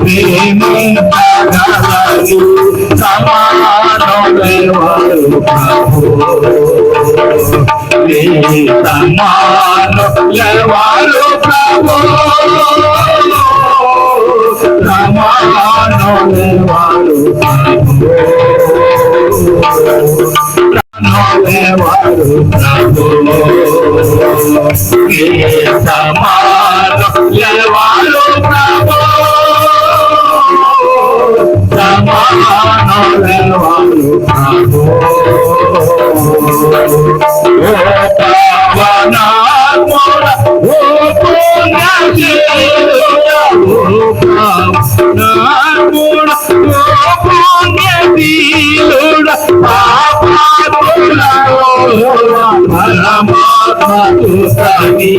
ప్రేమించగలరు సమానులెవరు ప్రభు నీ సమానులెవరు ప్రభు సమానులెవరు ప్రభు సమానులెవరు ప్రభు నీ సమానులెవరు ప్రభు సమానులెవరు ప్రభు ఓ పావనాత్ముడ ఓ పుణ్యశీలుడ ఓ పావనాత్ముడ ఓ పుణ్యశీలుడ పాపాత్ములలో పరమాత్మకు సగి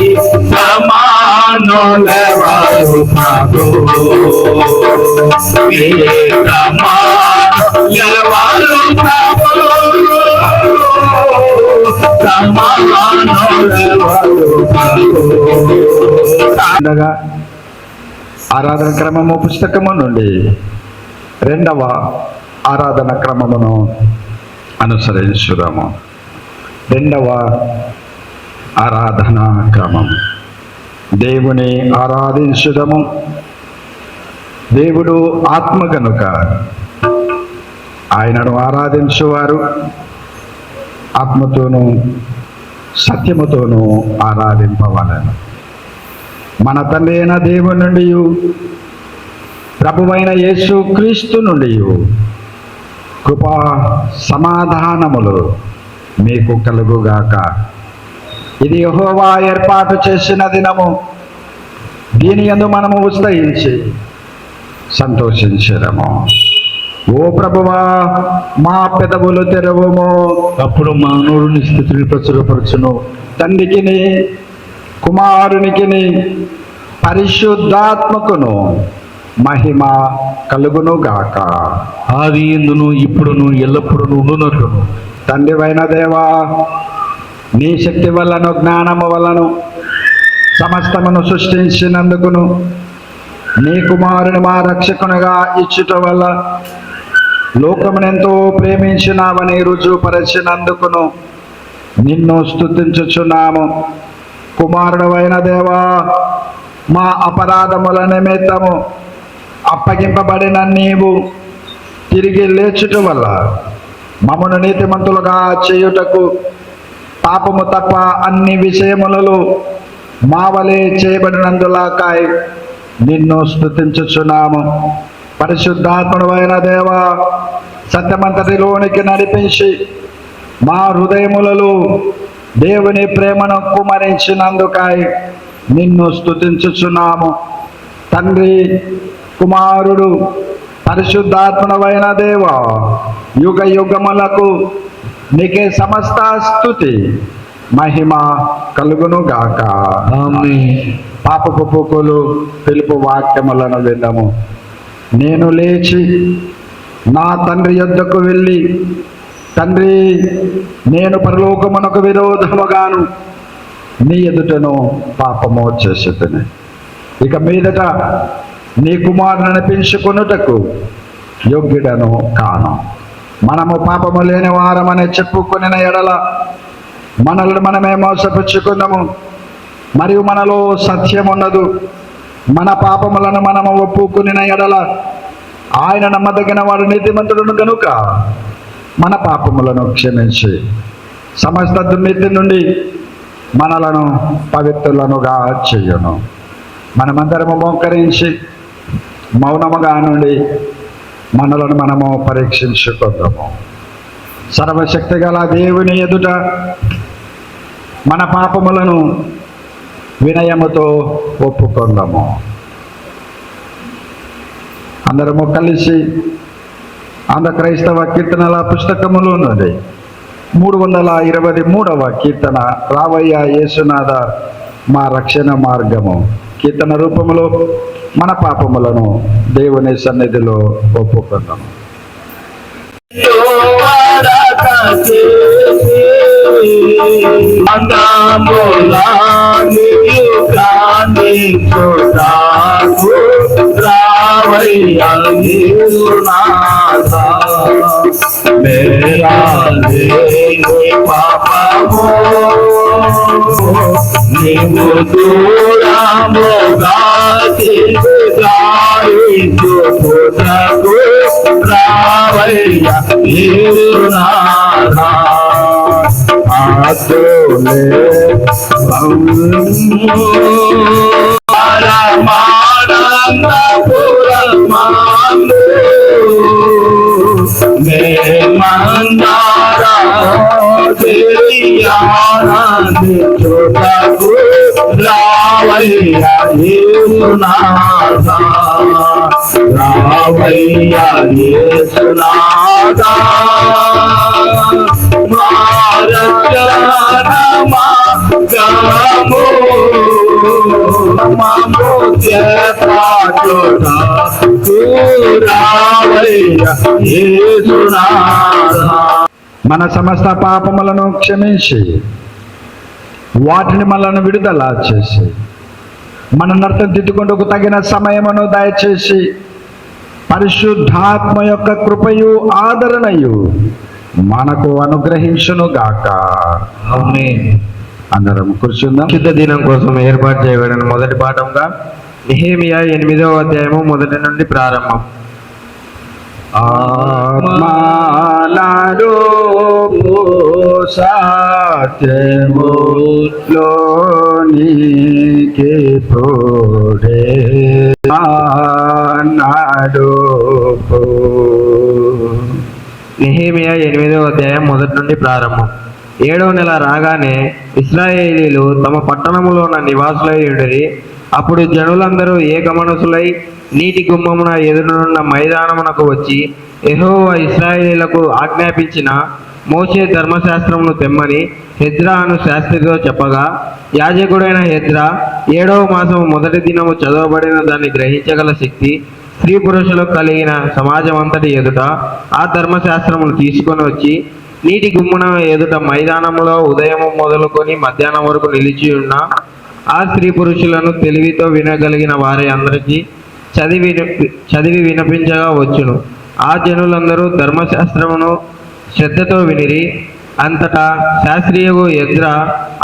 సమానులెవరు ప్రభు సమానులెవరు ప్రభు ఆరాధన క్రమము పుస్తకము నుండి 2వ ఆరాధన క్రమమును అనుసరించుదాము. 2వ ఆరాధన క్రమం. దేవుని ఆరాధించుదము. దేవుడు ఆత్మ కనుక ఆయనను ఆరాధించువారు ఆత్మతోనూ సత్యముతోనూ ఆరాధింపవలెను. మన తండ్రి అయిన దేవుని నుండి ప్రభువైన యేసు క్రీస్తు నుండి కృపా సమాధానములు మీకు కలుగుగాక. ఇది యెహోవా ఏర్పాటు చేసిన దినము, దీని యందు మనము ఉత్సహించి సంతోషించెదము. ఓ ప్రభువా, మా పెదవులు తెరవుము, అప్పుడు మా నోరుని స్థితిని ప్రచురపరచును. తండ్రికిని కుమారునికిని పరిశుద్ధాత్మకును మహిమ కలుగును గాక. ఆది యందును ఇప్పుడును ఎల్లప్పుడూ ఉండునట్లును. తండ్రివైన దేవా, నీ శక్తి వల్లను జ్ఞానము వల్లను సమస్తమును సృష్టించినందుకును నీ కుమారుని మా రక్షకునిగా ఇచ్చుట వల్ల లోకమునెంతో ప్రేమించినావని రుజువుపరచినందుకును నిన్ను స్తుతించుచున్నాము. కుమారుడవైన దేవా, మా అపరాధముల నిమిత్తము అప్పగింపబడిన నీవు తిరిగి లేచుట వల్ల మమ్మను నీతిమంతులుగా చేయుటకు పాపము తప్ప అన్ని విషయములలో మా వలె చేయబడినందులాకాయ నిన్ను స్తుతించుచున్నాము. పరిశుద్ధాత్ముడైన దేవా, సత్యమంతటిలోనికి నడిపించి మా హృదయములలో దేవుని ప్రేమను కుమరించినందుకాయ నిన్ను స్తుతించుచున్నాము. తండ్రి, కుమారుడు, పరిశుద్ధాత్ముడైన దేవా, యుగ యుగములకు నీకే సమస్త స్తుతి మహిమ కలుగును గాక. ఆమేన్. పాపపు పూకులు పిలుపు వాక్యములను వినము. నేను లేచి నా తండ్రి యొద్దకు వెళ్ళి, తండ్రి, నేను పరలోకమునకు విరోధముగాను నీ ఎదుటను పాపము చేసేదని, ఇక మీదట నీ కుమారుని పెంచుకొనుటకు యోగ్యుడను కాను. మనము పాపము లేని వారమని చెప్పుకొనిన ఎడల మనల్ని మనమే మోసపుచ్చుకుందాము, మరియు మనలో సత్యం ఉండదు. మన పాపములను మనము ఒప్పుకొనిన ఎడల ఆయన నమ్మదగిన వాడు నీతిమంతుడును కనుక మన పాపములను క్షమించి సమస్త దుర్నీతి నుండి మనలను పవిత్రులనుగా చెయ్యను. మనమందరము మోకరించి మౌనముగా నుండి మనలను మనము పరీక్షించుకుందాము. సర్వశక్తి గల దేవుని ఎదుట మన పాపములను వినయముతో ఒప్పుకుందాము. అందరము కలిసి ఆంధ్ర క్రైస్తవ కీర్తనల పుస్తకములో నుండి 323వ కీర్తన, రావయ్య యేసునాథ మా రక్షణ మార్గము, కీర్తన రూపములో మన పాపములను దేవుని సన్నిధిలో ఒప్పుకుందాము. రావయ్య యేసునాథా మేరా లేని పాపము నీవు దూరముగా తిరుగాయించుటకు రావయ్యా యేసునాథా ఆతులే పరమానందపురమాను మే మందారా దేయానందించుటకు రావయ్యా యేసునాథా రావయ్యా యేసునాథా మన సమస్త పాపములను క్షమించి వాటిని మనల్ని విడుదల చేసి మన నర్తం దిద్దుకొంటకు తగిన సమయమును దయచేసి పరిశుద్ధాత్మ యొక్క కృపయు ఆదరణయు మనకు అనుగ్రహించును గాక. ఆమేన్. అందరం కూర్చుందాం. శుద్ధ దినం కోసం ఏర్పాటు చేయబడిన మొదటి పాఠంగా నెహెమియా 8వ అధ్యాయము మొదటి నుండి ప్రారంభం. ఆత్మనాడు సత్యములోనికి తోడే నాడు నెహెమియా 8వ అధ్యాయం మొదటి నుండి ప్రారంభం. 7వ నెల రాగానే ఇశ్రాయేలీలు తమ పట్టణములో ఉన్న నివాసులై ఉండిరి. అప్పుడు జనులందరూ ఏకమనసులై నీటి గుమ్మమున ఎదురునున్న మైదానమునకు వచ్చి యెహోవా ఇశ్రాయేలీలకు ఆజ్ఞాపించిన మోషే ధర్మశాస్త్రమును తెమ్మని హెజ్రా అను శాస్త్రితో చెప్పగా, యాజకుడైన హెజ్రా 7వ మాసము మొదటి దినము చదవబడిన దాన్ని గ్రహించగల శక్తి స్త్రీ పురుషులకు కలిగిన సమాజం అంతటి ఎదుట ఆ ధర్మశాస్త్రమును తీసుకొని వచ్చి నీటి గుమ్మున ఎదుట మైదానములో ఉదయము మొదలుకొని మధ్యాహ్నం వరకు నిలిచి ఉన్న ఆ స్త్రీ పురుషులను తెలివితో వినగలిగిన వారి అందరికీ చదివి వినిపించగా వచ్చును. ఆ జనులందరూ ధర్మశాస్త్రమును శ్రద్ధతో వినిరి. అంతటా శాస్త్రీయగు ఎజ్రా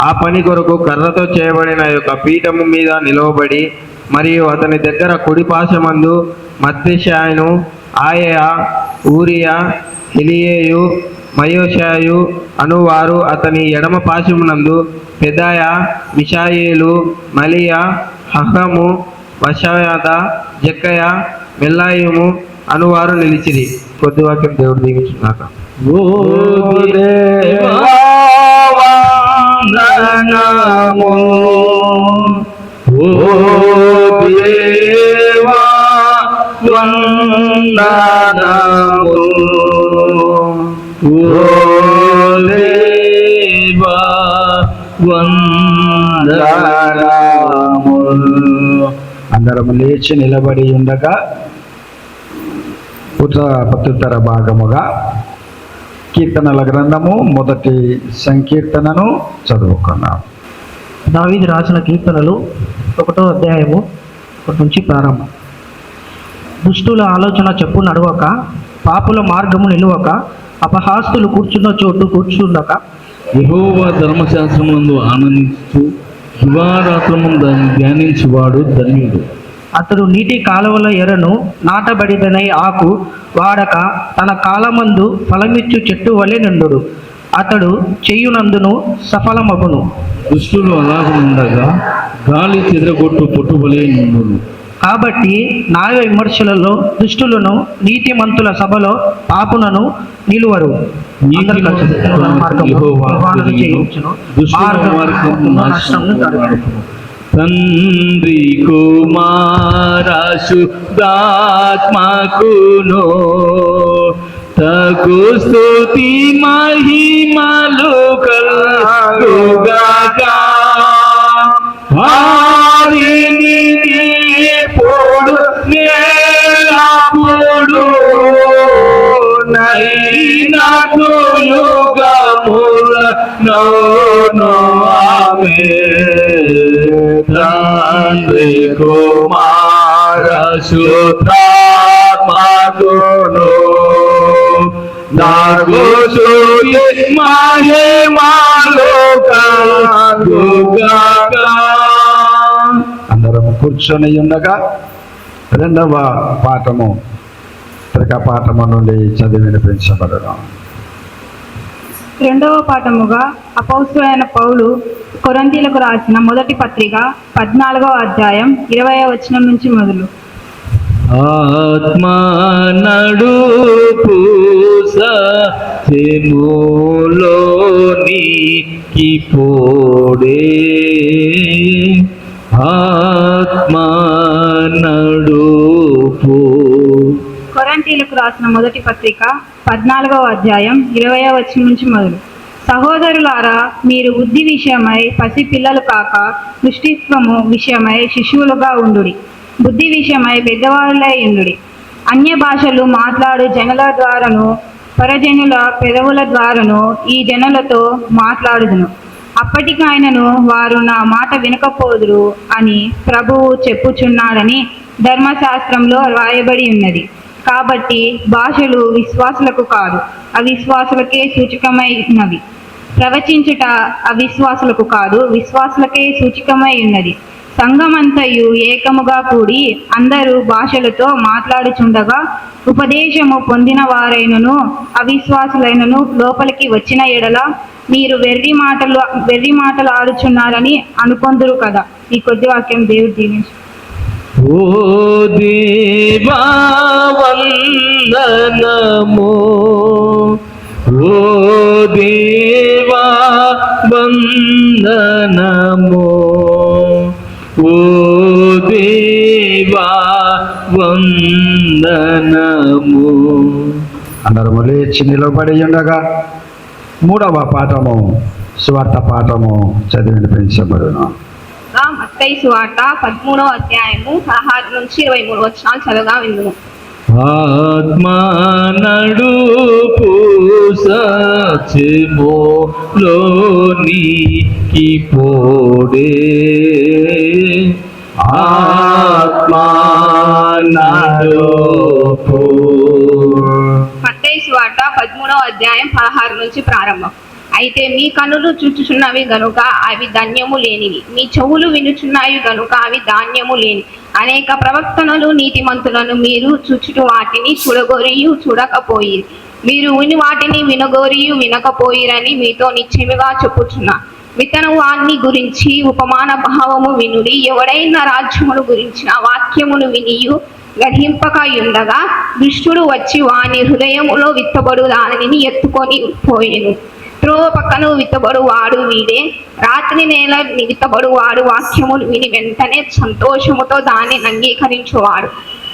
ఆ పని కొరకు కర్రతో చేయబడిన యొక్క పీఠము మీద నిలవబడి, మరియు అతని దగ్గర కుడి పాశమందు మత్తెషాయను, ఆయా, ఊరియా, ఎలియేయు, మయోషాయు అనువారు, అతని ఎడమ పాశమునందు పెదాయ, మిషాయేలు, మలియా, హహము, వషయాద, జక్కయ, మెల్లాయుము అనువారు నిలిచిరి. కొద్ది వాక్యం దేవుడు దీవించుగాక. ఓ దేవా వందనము, ఓ దేవా వందనము, ఓ దేవా వందనము. అందరం లేచి నిలబడి ఉండగా ప్రత్యుత్తర భాగముగా కీర్తనల గ్రంథము మొదటి సంకీర్తనను చదువుకున్నాం. దావీదు రాసిన కీర్తనలు 1వ అధ్యాయము 1 నుంచి ప్రారంభం. దుష్టుల ఆలోచన చెప్పు నడవక, పాపుల మార్గము నిలువక, అపహాస్తులు కూర్చున్న చోటు కూర్చుండక, యెహోవా ధర్మశాస్త్రమునందు ఆనందించు దివారాత్రము దాన్ని ధ్యానించువాడు ధన్యుడు. అతడు నీటి కాలువల ఎరను నాటబడిదనై ఆకు వాడక తన కాలమందు ఫలమిచ్చు చెట్టు వలె నుండుడు. అతడు చెయ్యునందును సఫలమగును. దుష్టులు అలాగుండగా గాలి చెదరగొట్టు పొట్టువలే నుండును. కాబట్టి న్యాయ విమర్శలలో దుష్టులను, నీతిమంతుల సభలో పాపులను నిలువరు. తండ్రి కుమార శుద్ధాత్మకును తగు స్తుతి మహిమలు కలుగాక. వారిని ఇప్పుడు నేలప్పుడు నైనకు యుగములను ఆమేన్. తండ్రి కుమార శుద్ధాత్మ నాకు స్తుతి మహిమలోకాలుగాక. అందరం కూర్చొని ఉండగా రెండవ పాఠము పాఠము నుండి చదివి వినిపించబడడం. రెండవ పాఠముగా అపొస్తలుడైన పౌలు కొరింథీయులకు రాసిన మొదటి పత్రిక 14వ అధ్యాయం 20వ వచనం నుంచి మొదలు. ఆత్మ నడుపు సత్యములోనికి పోడే, ఆత్మ నడుపు. కొరింథీయులకు రాసిన మొదటి పత్రిక 14వ అధ్యాయం 20వ వచనం నుంచి మొదలు. సహోదరులారా, మీరు బుద్ధి విషయమై పసిపిల్లలు కాక దృష్టిత్వము విషయమై శిశువులుగా ఉండుడి. బుద్ధి విషయమై పెద్దవాళ్ళై ఉండుడి. అన్య భాషలు మాట్లాడు జనుల ద్వారాను పరజనుల పెదవుల ద్వారాను ఈ జనులతో మాట్లాడుదును. అప్పటికైనను వారు నా మాట వినకపోదురు అని ప్రభువు చెప్పుచున్నాడని ధర్మశాస్త్రంలో రాయబడి ఉన్నది. కాబట్టి భాషలు విశ్వాసులకు కాదు, అవిశ్వాసులకే సూచకమై ఉన్నవి. ప్రవచించుట అవిశ్వాసులకు కాదు, విశ్వాసులకే సూచకమై ఉన్నది. సంఘమంతయు ఏకముగా కూడి అందరూ భాషలతో మాట్లాడుచుండగా ఉపదేశము పొందిన వారైనను అవిశ్వాసులైనను లోపలికి వచ్చిన ఎడల మీరు వెర్రి మాటలు ఆడుచున్నారని అనుకొందురు కదా. ఈ కొద్ది వాక్యం దేవుడు దీవించు. ఓ దేవా వందనము, ఓ దేవా వందనము, ఓ దేవా వందనము. అందరము లేచి నిలబడి ఉండగా మూడవ పాఠము సువార్త పాఠము చదివి వినిపించబడును. మత్తయి సువార్త 13వ అధ్యాయము 16 నుంచి 23 వచనాలు చదవగా విందుము. ఆత్మ నడుపు సత్యములోనికి పోడే, ఆత్మ నడుపు. మత్తయి సువార్త 13వ అధ్యాయం 16 నుంచి ప్రారంభం. అయితే మీ కన్నులు చూచుచున్నవి గనుక అవి ధన్యము లేనివి, మీ చెవులు వినుచున్నాయి గనుక అవి ధాన్యము లేని. అనేక ప్రవక్తలను నీతిమంతులను మీరు చూచుట వాటిని చూడగోరియు చూడకపోయి, మీరు విని వాటిని వినగోరియు వినకపోయిరని మీతో నిశ్చయముగా చెప్పుచున్నా. విత్తనవాన్ని గురించి ఉపమాన భావము వినుడి. ఎవడైనా రాజ్యమును గురించిన వాక్యమును వినియు గ్రహింపక ఉండగా దుష్టుడు వచ్చి వాని హృదయములో విత్తబడు దానిని ఎత్తుకొని పోయెను. త్రోవ పక్కను విత్తబడు వాడు వీడే. రాత్రి నేల విత్తబడు వాడు వాక్యములు విని వెంటనే సంతోషముతో దానిని అంగీకరించువాడు.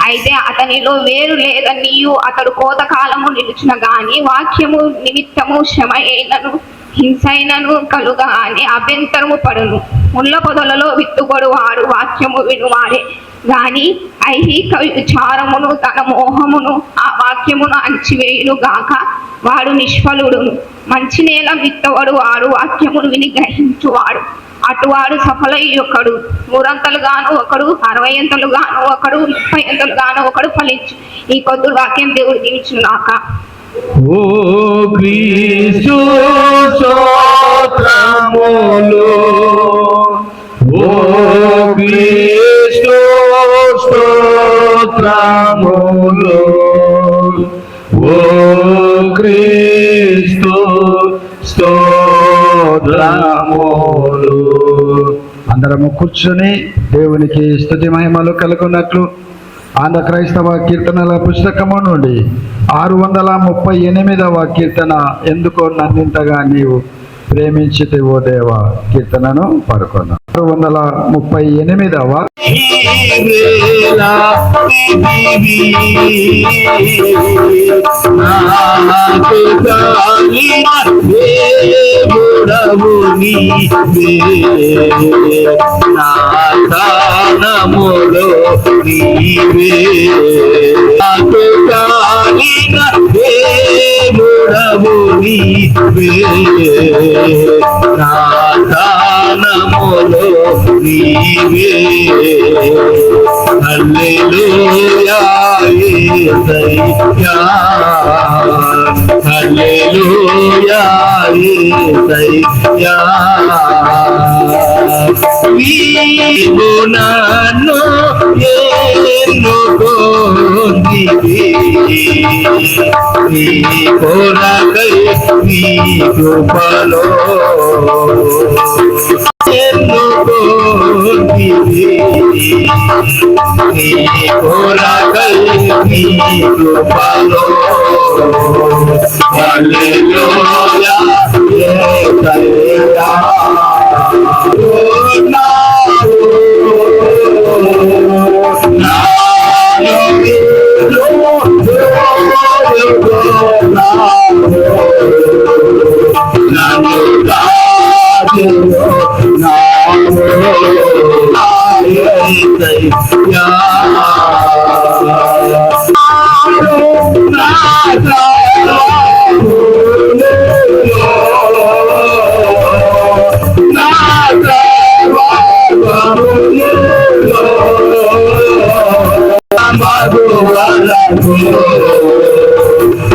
అయితే అతనిలో వేరు లేదనియు అతడు కోతకాలము నిలుచున గాని వాక్యము నిమిత్తము శ్రమ అయినను హింసైనను కలుగా అని అభ్యంతరము పడును. ముళ్ళ పొదలలో విత్తుబడు వాడు వాక్యము వినువాడే గాని ఐహిక విచారమును తన మోహమును ఆ వాక్యమును అణిచివేయును గాక వాడు నిష్ఫలుడును. మంచి నేల విత్తవడు వాడు వాక్యమును విని గ్రహించువాడు. అటువాడు సఫలయ్యొకడు. 100 ఒకడు, 60 ఒకడు, 30 ఒకడు ఫలించు. ఈ కొద్ది వాక్యం దేవుడు దీవించుగాక. ఓ క్రీస్తు స్తోత్రములు, ఓ క్రీస్తు స్తోత్రములు, ఓ క్రీస్తు స్తోత్రములు. అందరము కూర్చొని దేవునికి స్తుతి మహిమలు కలుగునట్లు ఆంధ్ర క్రైస్తవ కీర్తనల పుస్తకము నుండి 638వ కీర్తన, ఎందుకో నన్నింతగా నీవు ప్రేమించితివో దేవా కీర్తనను పడుకున్నాం. 638వ నాములో నీవే దేవుడవు నీవే, నాములో నీవే. హల్లెలూయా యేసయ్యా హల్లెలూయా యేసయ్యా నీవు నన్ను ఎన్నుకొంటివి నీ కొరకై నీ కృపలో ఎన్నుకొంటివి నీ కొరకై నీ కృపలో హల్లెలూయా యేసయ్యా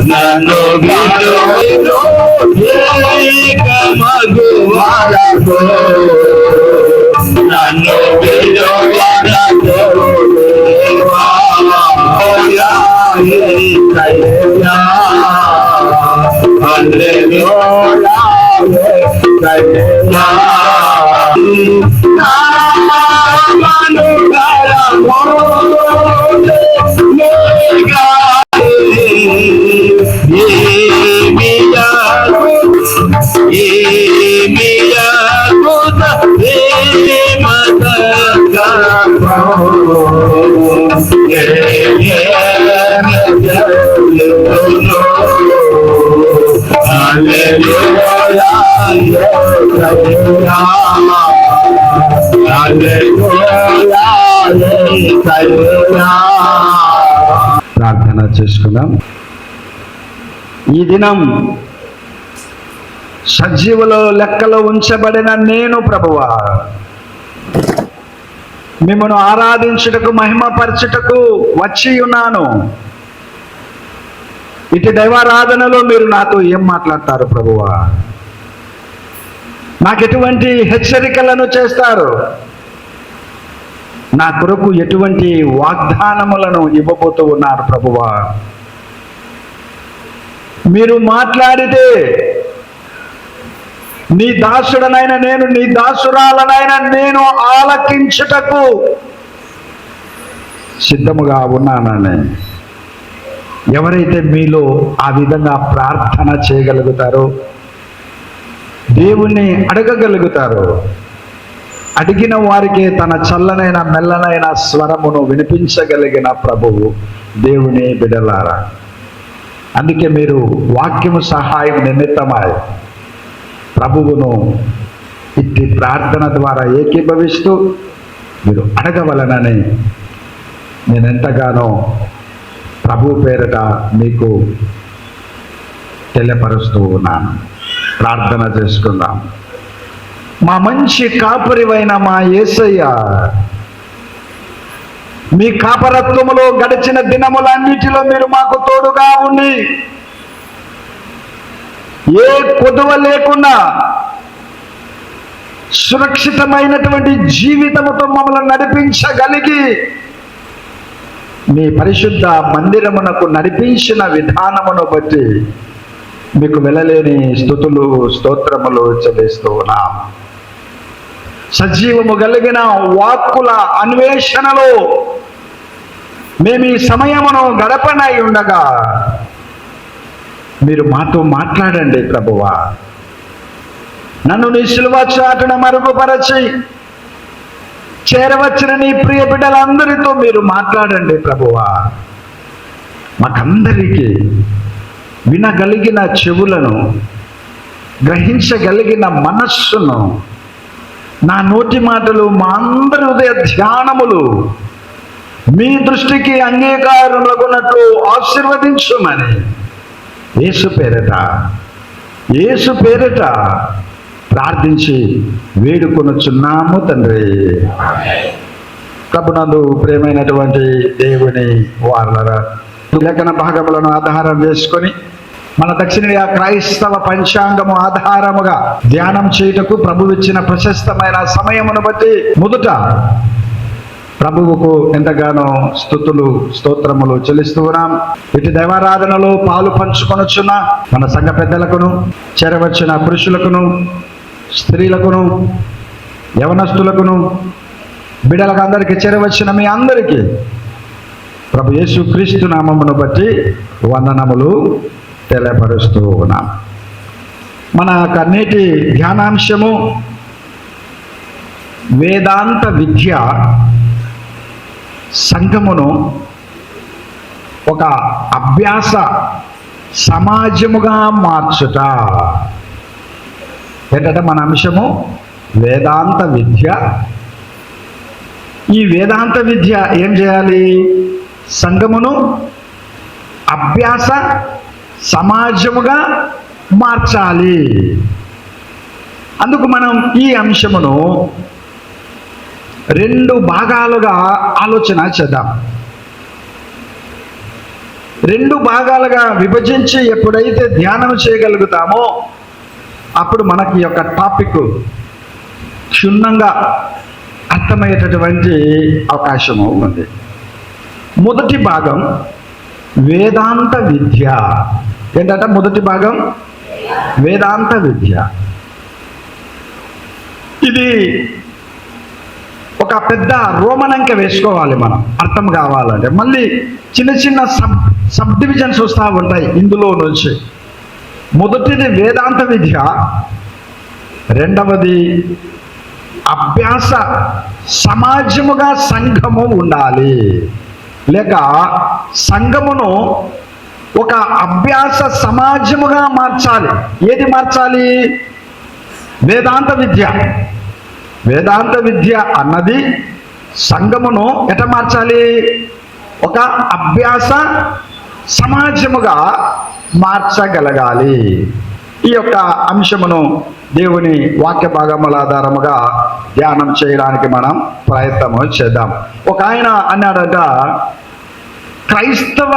నన్ను విడువెను ఏక మగువలకు నన్ను విడువెను దేవా యేసయ్యా హల్లెలూయా యేసయ్యా ప్రార్థన చేసుకుందాం. ఈ దినం సజీవుల లెక్కలో ఉంచబడిన నేను ప్రభువా మిమ్మను ఆరాధించుటకు మహిమపరచుటకు వచ్చి ఉన్నాను. ఇటు దైవారాధనలో మీరు నాతో ఏం మాట్లాడతారు ప్రభువా? నాకు ఎటువంటి హెచ్చరికలను చేస్తారు? నా కొరకు ఎటువంటి వాగ్దానములను ఇవ్వబోతూ ఉన్నారు ప్రభువా? మీరు మాట్లాడితే నీ దాసుడనైనా నేను, నీ దాసురాలనైనా నేను ఆలకించుటకు సిద్ధముగా ఉన్నానని ఎవరైతే మీలో ఆ విధంగా ప్రార్థన చేయగలుగుతారో, దేవుణ్ణి అడగగలుగుతారో, అడిగిన వారికి తన చల్లనైన మెల్లనైన స్వరమును వినిపించగలిగిన ప్రభువు దేవుని బిడలారా. అందుకే మీరు వాక్యము సహాయం నిమిత్తమై ప్రభువును ఇట్టి ప్రార్థన ద్వారా ఏకీభవిస్తూ మీరు అడగవలనని నేను ఎంతగానో ప్రభు పేరిట మీకు తెలియపరుస్తూ ఉన్నాను. ప్రార్థన చేసుకుందాం. మా మంచి కాపరివైన మా యేసయ్య, మీ కాపరత్వములో గడిచిన దినములన్నిటిలో మీరు మాకు తోడుగా ఉండి ఏ కొదువ లేకుండా సురక్షితమైనటువంటి జీవితముతో మమ్మల్ని నడిపించగలిగి మీ పరిశుద్ధ మందిరమునకు నడిపించిన విధానమును బట్టి మీకు వెళ్ళలేని స్తుతులు స్తోత్రములు చెల్లిస్తూ ఉన్నాం. సజీవము కలిగిన వాక్కుల అన్వేషణలో మేము ఈ సమయమును గడపనై ఉండగా మీరు మాతో మాట్లాడండి ప్రభువా. నన్ను నీ శిలువ చాటున మరుగుపరచి చేరవచ్చిన నీ ప్రియ బిడ్డలందరితో మీరు మాట్లాడండి ప్రభువా. మాకందరికీ వినగలిగిన చెవులను, గ్రహించగలిగిన మనస్సును, నా నోటి మాటలు, మా అందరి హృదయ ధ్యానములు మీ దృష్టికి అంగీకారములగునట్లు ఆశీర్వదించుమని యేసు పేరిట ప్రార్థించి వేడుకొనుచున్నాము తండ్రి. ప్రభునందు ప్రియమైనటువంటి దేవుని వారలారా, లేఖన భాగములను ఆధారం చేసుకొని మన దక్షిణ క్రైస్తవ పంచాంగము ఆధారముగా ధ్యానం చేయుటకు ప్రభువు ఇచ్చిన ప్రశస్తమైన సమయమును బట్టి మొదట ప్రభువుకు ఎంతగానో స్తుతులు స్తోత్రములు చెల్లిస్తూ ఉన్నాం. ఇటు దైవారాధనలో పాలు పంచుకొనొచ్చున్న మన సంఘ పెద్దలకును, చేరవచ్చిన పురుషులకును, స్త్రీలకును, యవనస్తులకును, బిడ్డలకు అందరికీ చేరవచ్చిన మీ అందరికీ ప్రభు యేసు క్రీస్తు నామమును బట్టి వందనములు తెలియపరుస్తూ ఉన్నాం. మన నేటి ధ్యానాంశము వేదాంత విద్య సంఘమును ఒక అభ్యాస సమాజముగా మార్చుట. ఏంటంటే మన అంశము వేదాంత విద్య. ఈ వేదాంత విద్య ఏం చేయాలి? సంఘమును అభ్యాస సమాజముగా మార్చాలి. అందుకు మనం ఈ అంశమును 2 భాగాలుగా ఆలోచన చేద్దాం. 2 భాగాలుగా విభజించి ఎప్పుడైతే ధ్యానం చేయగలుగుతామో అప్పుడు మనకి యొక్క టాపిక్ క్షుణ్ణంగా అర్థమయ్యేటటువంటి అవకాశము ఉంది. మొదటి భాగం వేదాంత విద్య. ఏంటంటే మొదటి భాగం వేదాంత విద్య. ఇది ఒక పెద్ద రోమనంక వేసుకోవాలి మనం అర్థం కావాలంటే. మళ్ళీ చిన్న చిన్న సబ్ డివిజన్స్ వస్తూ ఉంటాయి ఇందులో నుంచి. మొదటిది వేదాంత విద్య, రెండవది అభ్యాస సమాజముగా సంఘము ఉండాలి, లేక సంఘమును ఒక అభ్యాస సమాజముగా మార్చాలి. ఏది మార్చాలి? వేదాంత విద్య. వేదాంత విద్య అన్నది సంఘమును ఎట మార్చాలి? ఒక అభ్యాస సమాజముగా మార్చగలగాలి. ఈ యొక్క అంశమును దేవుని వాక్య భాగముల ఆధారముగా ధ్యానం చేయడానికి మనం ప్రయత్నం చేద్దాం. ఒక ఆయన అన్నాడట, క్రైస్తవ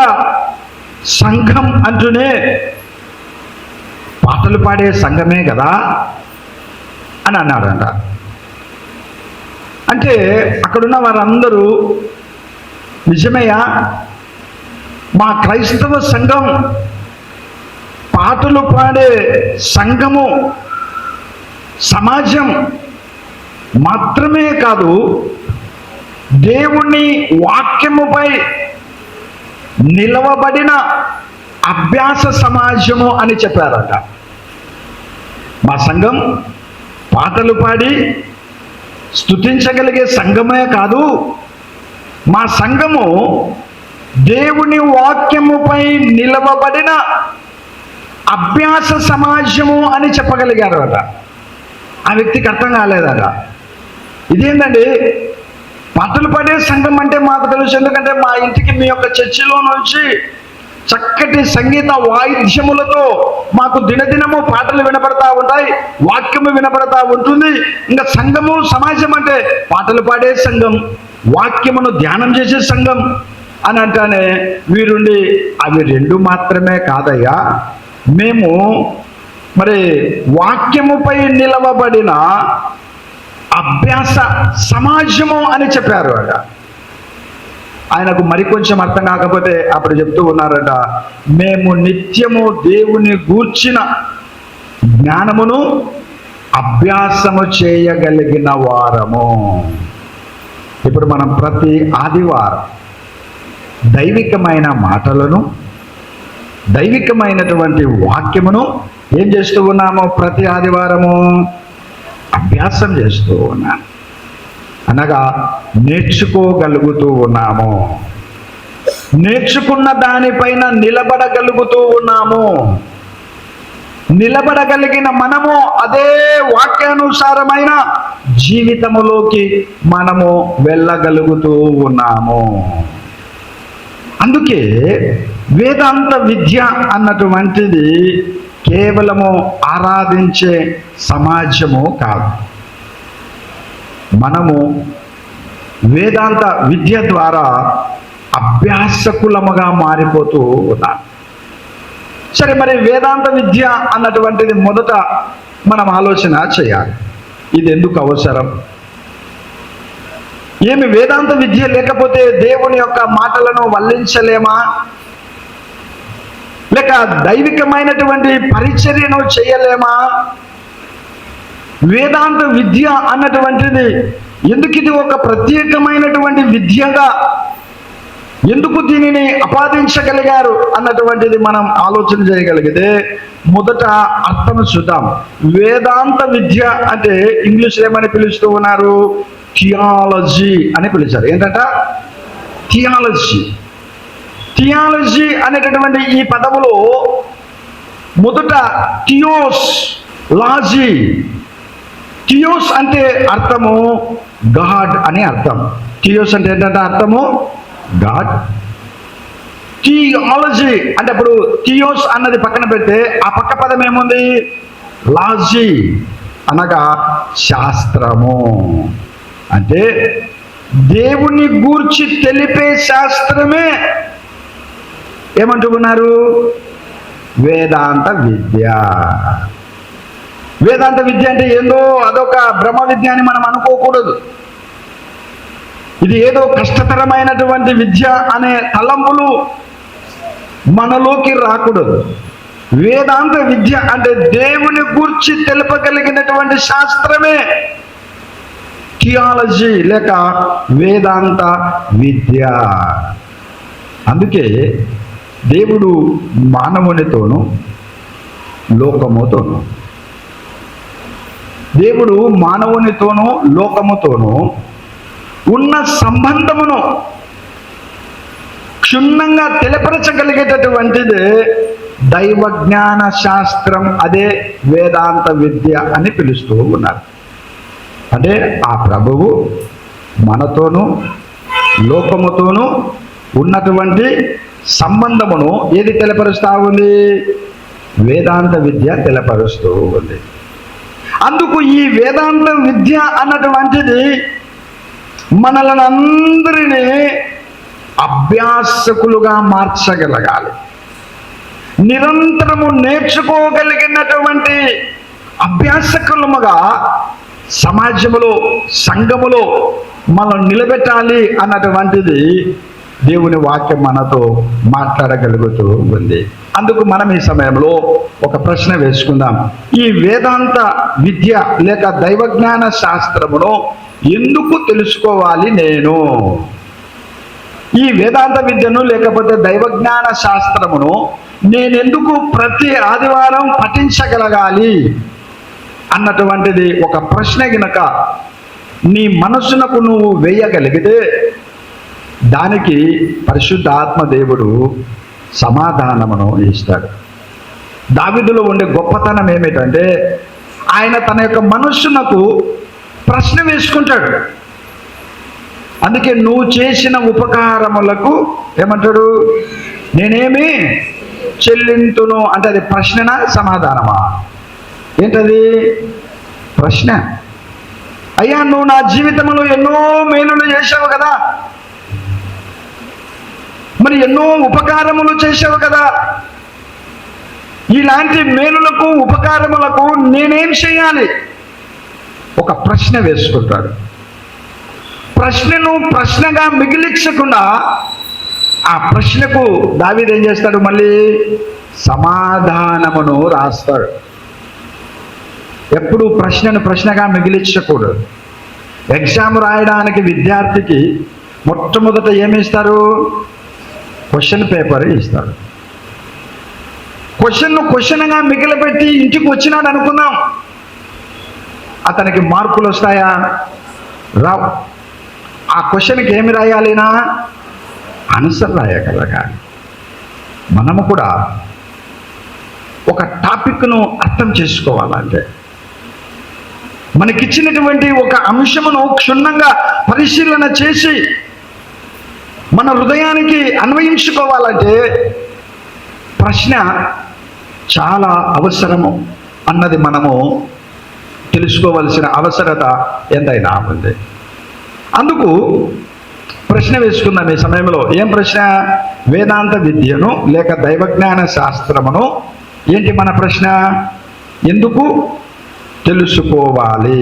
సంఘం అంటూనే పాటలు పాడే సంఘమే కదా అని అన్నాడంట. అంటే అక్కడున్న వారందరూ నిజమయ్యా, మా క్రైస్తవ సంఘం పాటలు పాడే సంఘము సమాజం మాత్రమే కాదు, దేవుని వాక్యముపై నిలవబడిన అభ్యాస సమాజము అని చెప్పారట. మా సంఘం పాటలు పాడి స్తుతించగలిగే సంఘమే కాదు, మా సంఘము దేవుని వాక్యముపై నిలవబడిన అభ్యాస సమాజము అని చెప్పగలిగారు అట. ఆ వ్యక్తికి అర్థం కాలేదట. ఇదేంటండి, పాటలు పాడే సంఘం అంటే మాకు తెలుసు, ఎందుకంటే మా ఇంటికి మీ యొక్క చర్చిలో నుంచి చక్కటి సంగీత వాయిద్యములతో మాకు దినదినము పాటలు వినపడతా ఉంటాయి, వాక్యము వినపడతా ఉంటుంది. ఇంకా సంఘము సమాజం అంటే పాటలు పాడే సంఘం, వాక్యమును ధ్యానం చేసే సంఘం అని అంటానే వీరుండి అవి 2 మాత్రమే కాదయ్యా, మేము మరి వాక్యముపై నిలవబడిన అభ్యాస సమాజము అని చెప్పారు అట. ఆయనకు మరికొంచెం అర్థం కాకపోతే అప్పుడు చెప్తూ ఉన్నారట, మేము నిత్యము దేవుని గూర్చిన జ్ఞానమును అభ్యాసము చేయగలిగిన వారము. ఇప్పుడు మనం ప్రతి ఆదివారం దైవికమైన మాటలను, దైవికమైనటువంటి వాక్యమును ఏం చేస్తూ ఉన్నాము? ప్రతి ఆదివారము అభ్యాసం చేస్తూ ఉన్నాము, అనగా నేర్చుకోగలుగుతూ ఉన్నాము, నేర్చుకున్న దానిపైన నిలబడగలుగుతూ ఉన్నాము. నిలబడగలిగిన మనము అదే వాక్యానుసారమైన జీవితములోకి మనము వెళ్ళగలుగుతూ ఉన్నాము. అందుకే వేదాంత విద్య అన్నటువంటిది కేవలము ఆరాధించే సమాజము కాదు. మనము వేదాంత విద్య ద్వారా అభ్యాసకులముగా మారిపోతూ ఉన్నారు. సరే, మరి వేదాంత విద్య అన్నటువంటిది మొదట మనం ఆలోచన చేయాలి. ఇది ఎందుకు అవసరం? ఏమి వేదాంత విద్య లేకపోతే దేవుని యొక్క మాటలను వల్లించలేమా? లేక దైవికమైనటువంటి పరిచర్యను చేయలేమా? వేదాంత విద్య అన్నటువంటిది ఎందుకు ఇది ఒక ప్రత్యేకమైనటువంటి విద్యగా ఎందుకు దీనిని ఆపాదించగలిగారు అన్నటువంటిది మనం ఆలోచన చేయగలిగితే మొదట అర్థం చూద్దాం. వేదాంత విద్య అంటే ఇంగ్లీష్లో ఏమని పిలుస్తూ ఉన్నారు? థియాలజీ అని పిలిచారు. ఏంటంట? థియాలజీ. థియాలజీ అనేటటువంటి ఈ పదములో మొదట థియోస్, లాజీ. థియోస్ అంటే అర్థము గాడ్ అని అర్థం. థియోస్ అంటే ఏంటంటే అర్థము గాడ్. థియాలజీ అంటే ఇప్పుడు థియోస్ అన్నది పక్కన పెడితే ఆ పక్క పదం ఏముంది? లాజీ అనగా శాస్త్రము. అంటే దేవుని గూర్చి తెలిపే శాస్త్రమే ఏమంటూ ఉన్నారు? వేదాంత విద్య. వేదాంత విద్య అంటే ఏందో అదొక బ్రహ్మ విద్య అని మనం అనుకోకూడదు. ఇది ఏదో కష్టతరమైనటువంటి విద్య అనే తలంపులు మనలోకి రాకూడదు. వేదాంత విద్య అంటే దేవుని గూర్చి తెలుపగలిగినటువంటి శాస్త్రమే థియాలజీ లేక వేదాంత విద్య. అందుకే దేవుడు మానవునితోనూ లోకముతోనూ లోకముతోనూ ఉన్న సంబంధమును క్షుణ్ణంగా తెలియపరచగలిగేటటువంటిది దైవజ్ఞాన శాస్త్రం. అదే వేదాంత విద్య అని పిలుస్తూ ఉన్నారు. అంటే ఆ ప్రభువు మనతోనూ లోకముతోనూ ఉన్నటువంటి సంబంధమును ఏది తెలియపరుస్తూ ఉంది? వేదాంత విద్య తెలియపరుస్తూ ఉంది. అందుకు ఈ వేదాంత విద్య అన్నటువంటిది మనల్ని అందరినీ అభ్యాసకులుగా మార్చగలగాలి. నిరంతరము నేర్చుకోగలిగినటువంటి అభ్యాసకులముగా సమాజములో, సంఘములో మనం నిలబెట్టాలి అన్నటువంటిది దేవుని వాక్యం మనతో మాట్లాడగలుగుతూ ఉంది. అందుకు మనం ఈ సమయంలో ఒక ప్రశ్న వేసుకుందాం. ఈ వేదాంత విద్య లేక దైవజ్ఞాన శాస్త్రమును ఎందుకు తెలుసుకోవాలి నేను? ఈ వేదాంత విద్యను లేకపోతే దైవజ్ఞాన శాస్త్రమును నేనెందుకు ప్రతి ఆదివారం పఠించగలగాలి అన్నటువంటిది ఒక ప్రశ్న గనుక నీ మనసునకు నువ్వు వేయగలిగితే దానికి పరిశుద్ధ ఆత్మ దేవుడు సమాధానమును ఇస్తాడు. దావీదులో ఉండే గొప్పతనం ఏమిటంటే ఆయన తన యొక్క మనస్సునకు ప్రశ్న వేసుకుంటాడు. అందుకే నువ్వు చేసిన ఉపకారములకు ఏమంటాడు? నేనేమి చెల్లింతును అంటే అది ప్రశ్ననా సమాధానమా? ఏంటది? ప్రశ్న. అయ్యా, నువ్వు నా జీవితంలో ఎన్నో మేలులు చేశావు కదా, మరి ఎన్నో ఉపకారములు చేశావు కదా, ఇలాంటి మేలులకు ఉపకారములకు నేనేం చేయాలి? ఒక ప్రశ్న వేసుకుంటాడు. ప్రశ్నను ప్రశ్నగా మిగిలించకుండా ఆ ప్రశ్నకు దావీదు ఏం చేస్తాడు? మళ్ళీ సమాధానమును రాస్తాడు. ఎప్పుడు ప్రశ్నను ప్రశ్నగా మిగిలించకూడదు. ఎగ్జామ్ రాయడానికి విద్యార్థికి మొట్టమొదట ఏమి ఇస్తారు? క్వశ్చన్ పేపర్ ఇస్తారు. క్వశ్చన్గా మిగిలిపెట్టి ఇంటికి వచ్చినాడు అనుకుందాం, అతనికి మార్కులు వస్తాయా? రావు. ఆ క్వశ్చన్కి ఏమి రాయాలినా? ఆన్సర్ రాయగలగా. మనము కూడా ఒక టాపిక్ను అర్థం చేసుకోవాలంటే మనకిచ్చినటువంటి ఒక అంశమును క్షుణ్ణంగా పరిశీలన చేసి మన హృదయానికి అన్వయించుకోవాలంటే ప్రశ్న చాలా అవసరము అన్నది మనము తెలుసుకోవలసిన అవసరత ఎంతైనా ఉంది. అందుకు ప్రశ్న వేసుకుందాం ఈ సమయంలో. ఏం ప్రశ్న? వేదాంత విద్యను లేక దైవజ్ఞాన శాస్త్రమును ఏంటి మన ప్రశ్న? ఎందుకు తెలుసుకోవాలి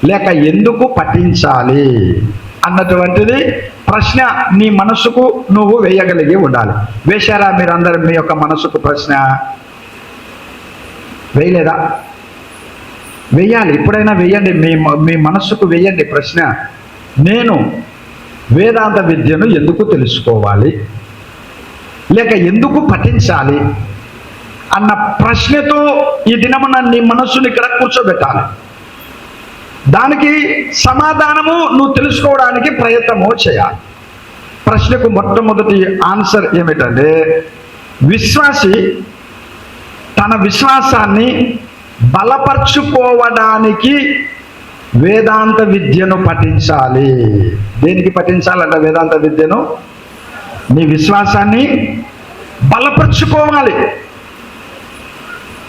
లేక ఎందుకు పఠించాలి అన్నటువంటిది ప్రశ్న నీ మనసుకు నువ్వు వేయగలిగి ఉండాలి. వేశారా మీరందరూ మీ యొక్క మనసుకు ప్రశ్న? వేయలేదా? వేయాలి. ఇప్పుడైనా వేయండి, మీ మనస్సుకు వేయండి ప్రశ్న. నేను వేదాంత విద్యను ఎందుకు తెలుసుకోవాలి లేక ఎందుకు పఠించాలి అన్న ప్రశ్నతో ఈ దినమున నీ మనస్సుని ఇక్కడ కూర్చోబెట్టాలి. దానికి సమాధానము నువ్వు తెలుసుకోవడానికి ప్రయత్నము చేయాలి. ప్రశ్నకు మొట్టమొదటి ఆన్సర్ ఏమిటంటే, విశ్వాసి తన విశ్వాసాన్ని బలపరుచుకోవడానికి వేదాంత విద్యను పఠించాలి. దేనికి పఠించాలంట వేదాంత విద్యను? నీ విశ్వాసాన్ని బలపరుచుకోవాలి.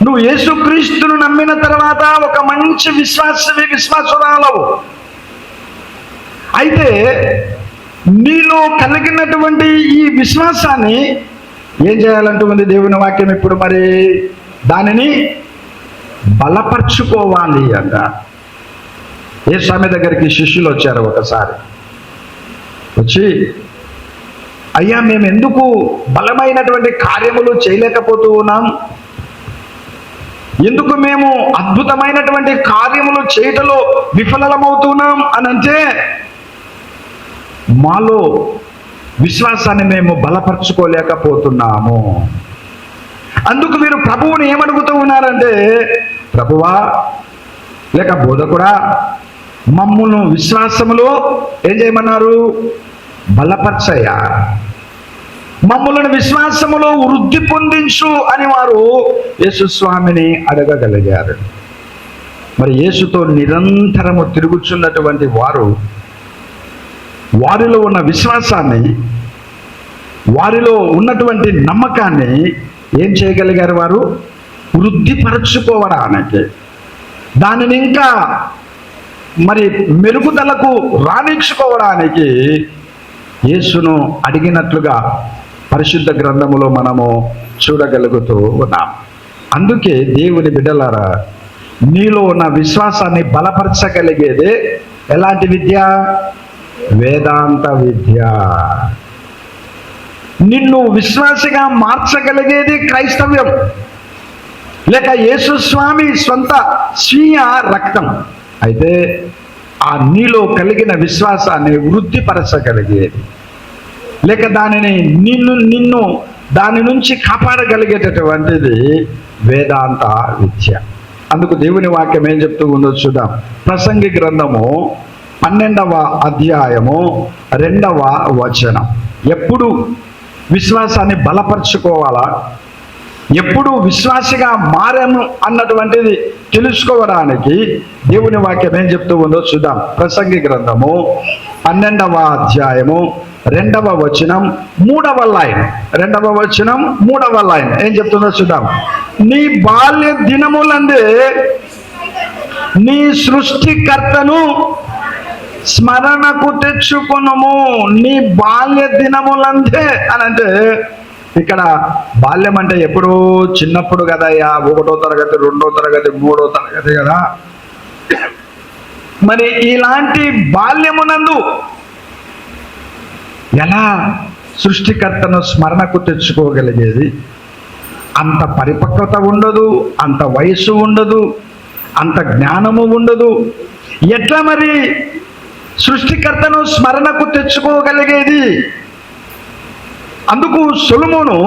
నువ్వు యేసుక్రీస్తును నమ్మిన తర్వాత ఒక మంచి విశ్వాసురాలవు. అయితే నీలో కలిగినటువంటి ఈ విశ్వాసాన్ని ఏం చేయాలంటుంది దేవుని వాక్యం ఇప్పుడు? మరి దానిని బలపరుచుకోవాలి అంట. ఏ స్వామి దగ్గరికి శిష్యులు వచ్చారు ఒకసారి. వచ్చి, అయ్యా మేము ఎందుకు బలమైనటువంటి కార్యములు చేయలేకపోతూ ఉన్నాం, ఎందుకు మేము అద్భుతమైనటువంటి కార్యములు చేయటంలో విఫలమవుతున్నాం అని అంటే, మాలో విశ్వాసాన్ని మేము బలపరుచుకోలేకపోతున్నాము. అందుకు మీరు ప్రభువుని ఏమడుగుతూ ఉన్నారంటే, ప్రభువా లేక బోధకుడా, మమ్మును విశ్వాసములో ఏం చేయమన్నారు? బలపరచయ్యా, మమ్ములను విశ్వాసములో వృద్ధి పొందించు అని వారు యేసుస్వామిని అడగగలిగారు. మరి యేసుతో నిరంతరము తిరుగుచున్నటువంటి వారు వారిలో ఉన్న విశ్వాసాన్ని, వారిలో ఉన్నటువంటి నమ్మకాన్ని ఏం చేయగలిగారు? వారు వృద్ధిపరచుకోవడానికి, దానిని ఇంకా మరి మెరుగుదలకు రాణించుకోవడానికి యేసును అడిగినట్లుగా పరిశుద్ధ గ్రంథములో మనము చూడగలుగుతూ ఉన్నాం. అందుకే దేవుని బిడ్డలారా, నీలో ఉన్న విశ్వాసాన్ని బలపరచగలిగేదే ఎలాంటి విద్య? వేదాంత విద్య. నిన్ను విశ్వాసిగా మార్చగలిగేది క్రైస్తవ్యం లేక యేసు స్వామి స్వంత స్వీయ రక్తం. అయితే ఆ నీలో కలిగిన విశ్వాసాన్ని వృద్ధిపరచగలిగేది లేక దానిని నిన్ను దాని నుంచి కాపాడగలిగేటటువంటిది వేదాంత విద్య. అందుకు దేవుని వాక్యం ఏం చెప్తూ ఉందో చూద్దాం. ప్రసంగి గ్రంథము 12వ అధ్యాయము 2వ వచనం. ఎప్పుడు విశ్వాసాన్ని బలపరుచుకోవాలా, ఎప్పుడు విశ్వాసిగా మారాము అన్నటువంటిది తెలుసుకోవడానికి దేవుని వాక్యం ఏం చెప్తూ ఉందో చూద్దాం. ప్రసంగి గ్రంథము 12వ అధ్యాయము 2వ వచనం 3వ లైన్. 2వ వచనం 3వ లైన్ ఏం చెప్తుందో చూద్దాం. నీ బాల్య దినములందే నీ సృష్టికర్తను స్మరణకు తెచ్చుకొనుము. నీ బాల్య దినములందే అని అంటే, ఇక్కడ బాల్యం అంటే ఎప్పుడో చిన్నప్పుడు కదయ్యా, 1వ తరగతి 2వ తరగతి 3వ తరగతి కదా. మరి ఇలాంటి బాల్యమునందు ఎలా సృష్టికర్తను స్మరణకు తెచ్చుకోగలిగేది? అంత పరిపక్వత ఉండదు, అంత వయస్సు ఉండదు, అంత జ్ఞానము ఉండదు. ఎట్లా మరి సృష్టికర్తను స్మరణకు తెచ్చుకోగలిగేది? అందుకు సొలొమోను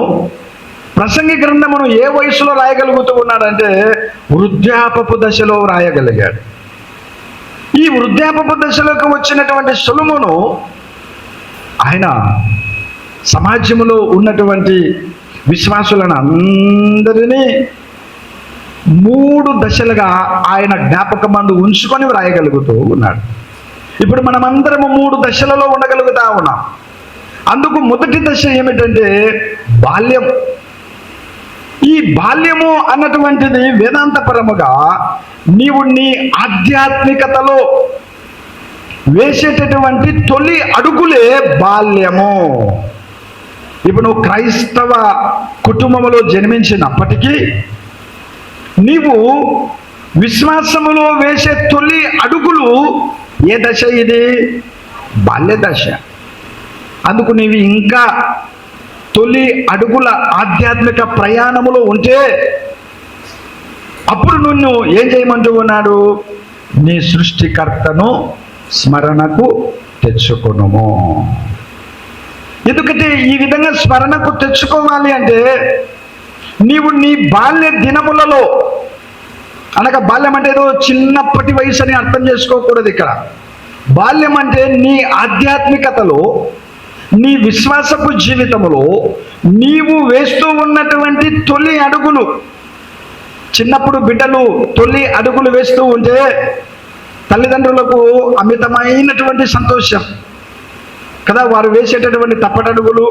ప్రసంగి గ్రంథమును ఏ వయసులో రాయగలుగుతూ ఉన్నాడంటే, వృద్ధాపపు దశలో రాయగలిగాడు. ఈ వృద్ధాపపు దశలోకి వచ్చినటువంటి సొలొమోను ఆయన సమాజంలో ఉన్నటువంటి విశ్వాసులను అందరినీ 3 దశలుగా ఆయన జ్ఞాపకమందు ఉంచుకొని వ్రాయగలుగుతూ ఉన్నాడు. ఇప్పుడు మనమందరము 3 దశలలో ఉండగలుగుతా ఉన్నాం. అందుకు మొదటి దశ ఏమిటంటే బాల్యం. ఈ బాల్యము అన్నటువంటిది వేదాంతపరముగా నీవు నీ ఆధ్యాత్మికతలో వేసేటటువంటి తొలి అడుగులే బాల్యము. ఇప్పుడు నువ్వు క్రైస్తవ కుటుంబంలో జన్మించినప్పటికీ నీవు విశ్వాసములో వేసే తొలి అడుగులు ఏ దశ? ఇది బాల్య దశ. అందుకు నీవు ఇంకా తొలి అడుగుల ఆధ్యాత్మిక ప్రయాణములో ఉంటే అప్పుడు నిన్ను ఏం చేయమంటూ ఉన్నాడు? నీ సృష్టికర్తను స్మరణకు తెచ్చుకొనుము. ఎందుకంటే ఈ విధంగా స్మరణకు తెచ్చుకోవాలి అంటే నీవు నీ బాల్య దినములలో, అనగా బాల్యం అంటే ఏదో చిన్నప్పటి వయసు అని అర్థం చేసుకోకూడదు. ఇక్కడ బాల్యం అంటే నీ ఆధ్యాత్మికతలో, నీ విశ్వాసపు జీవితంలో నీవు వేస్తూ ఉన్నటువంటి తొలి అడుగులు. చిన్నప్పుడు బిడ్డలు తొలి అడుగులు వేస్తూ ఉంటే తల్లిదండ్రులకు అమితమైనటువంటి సంతోషం కదా. వారు వేసేటటువంటి తప్పటడుగులు,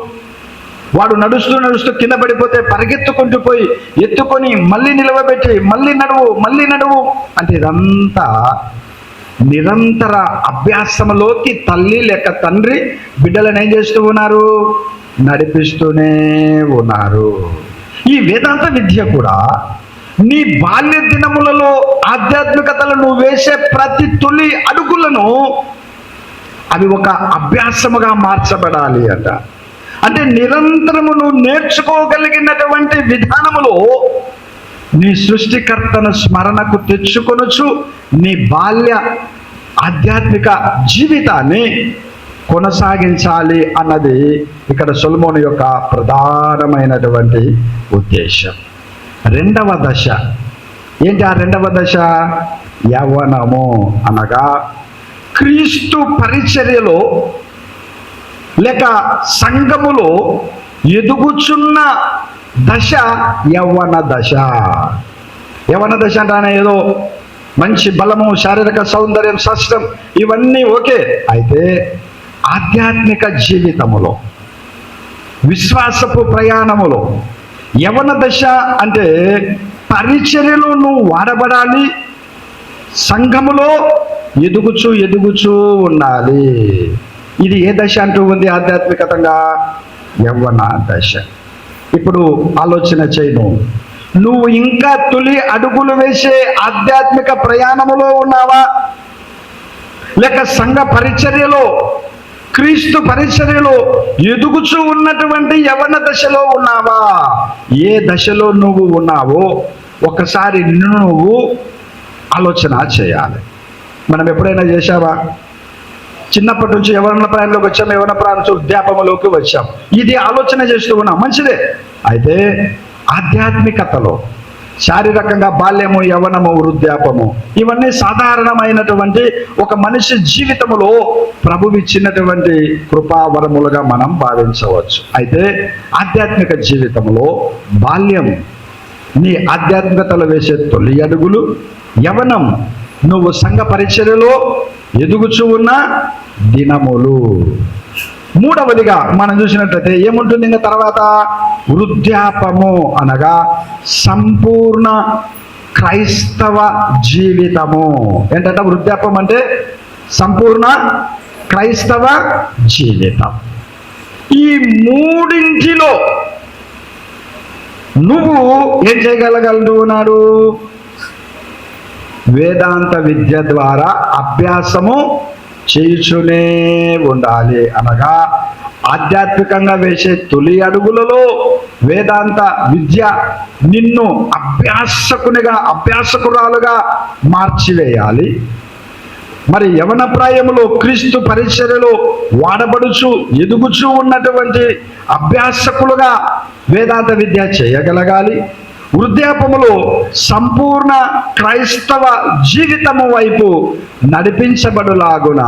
వాడు నడుస్తూ నడుస్తూ కింద పడిపోతే పరిగెత్తుకుంటూ పోయి ఎత్తుకొని మళ్ళీ నిలవబెట్టి మళ్ళీ నడువు అంటే ఇదంతా నిరంతర అభ్యాసంలోకి తల్లి లేక తండ్రి బిడ్డలను ఏం చేస్తూ ఉన్నారు? నడిపిస్తూనే ఉన్నారు. ఈ వేదాంత విద్య కూడా నీ బాల్య దినములలో ఆధ్యాత్మికతలో నువ్వు వేసే ప్రతి తొలి అడుగులను అవి ఒక అభ్యాసముగా మార్చబడాలి అట. అంటే నిరంతరము నువ్వు నేర్చుకోగలిగినటువంటి విధానములో నీ సృష్టికర్తను స్మరణకు తెచ్చుకొనొచ్చు నీ బాల్య ఆధ్యాత్మిక జీవితాన్ని కొనసాగించాలి అన్నది ఇక్కడ సొలొమోను యొక్క ప్రధానమైనటువంటి ఉద్దేశం. రెండవ దశ ఏంటి? ఆ రెండవ దశ యవ్వనము, అనగా క్రీస్తు పరిచర్యలో లేక సంఘములో ఎదుగుచున్న దశ యవ్వన దశ. యవ్వన దశ అంటే ఏదో మంచి బలము, శారీరక సౌందర్యం, స్పష్టం ఇవన్నీ ఓకే. అయితే ఆధ్యాత్మిక జీవితములో, విశ్వాసపు ప్రయాణములో యవ్వన దశ అంటే పరిచర్యలో నువ్వు వాడబడాలి, సంఘములో ఎదుగుచూ ఉండాలి. ఇది ఏ దశ అంటూ ఉంది ఆధ్యాత్మికతంగా? యవ్వన దశ. ఇప్పుడు ఆలోచన చేయను, నువ్వు ఇంకా తొలి అడుగులు వేసే ఆధ్యాత్మిక ప్రయాణములో ఉన్నావా? లేక సంఘ పరిచర్యలో, క్రీస్తు పరిచర్యలో ఎదుగుచూ ఉన్నటువంటి యవ్వన దశలో ఉన్నావా? ఏ దశలో నువ్వు ఉన్నావో ఒకసారి నువ్వు ఆలోచన చేయాలి. మనం ఎప్పుడైనా చేశావా? చిన్నప్పటి నుంచి యవ్వన ప్రాయంలోకి వచ్చాం, యవ్వన ప్రాయం నుంచి వృద్ధాపంలోకి వచ్చాం. ఇది ఆలోచన చేస్తూ ఉన్నాం, మంచిదే. అయితే ఆధ్యాత్మికతలో శారీరకంగా బాల్యము, యవ్వనము, వృద్ధాపము ఇవన్నీ సాధారణమైనటువంటి ఒక మనిషి జీవితంలో ప్రభువు ఇచ్చినటువంటి కృపావరములుగా మనం భావించవచ్చు. అయితే ఆధ్యాత్మిక జీవితంలో బాల్యం నీ ఆధ్యాత్మికతలో వేసే తొలి అడుగులు, యవ్వనం నువ్వు సంఘ పరిచర్యలో ఎదుగుచూ ఉన్న దినములు. మూడవదిగా మనం చూసినట్లయితే ఏముంటుంది ఇంకా తర్వాత? వృద్ధాపము, అనగా సంపూర్ణ క్రైస్తవ జీవితము. ఏంటంటే వృద్ధాపం అంటే సంపూర్ణ క్రైస్తవ జీవితం. ఈ మూడింటిలో నువ్వు ఏం చేయగలగలుగుతున్నాడు? వేదాంత విద్య ద్వారా అభ్యాసము చేయుచునే ఉండాలి. అనగా ఆధ్యాత్మికంగా వేసే తొలి అడుగులలో వేదాంత విద్య నిన్ను అభ్యాసకురాలుగా మార్చివేయాలి. మరి యవన ప్రాయములో క్రీస్తు పరిచర్యలో వాడబడుచు ఎదుగుచూ ఉన్నటువంటి అభ్యాసకులుగా వేదాంత విద్య చేయగలగాలి. వృద్ధాపములో సంపూర్ణ క్రైస్తవ జీవితము వైపు నడిపించబడులాగున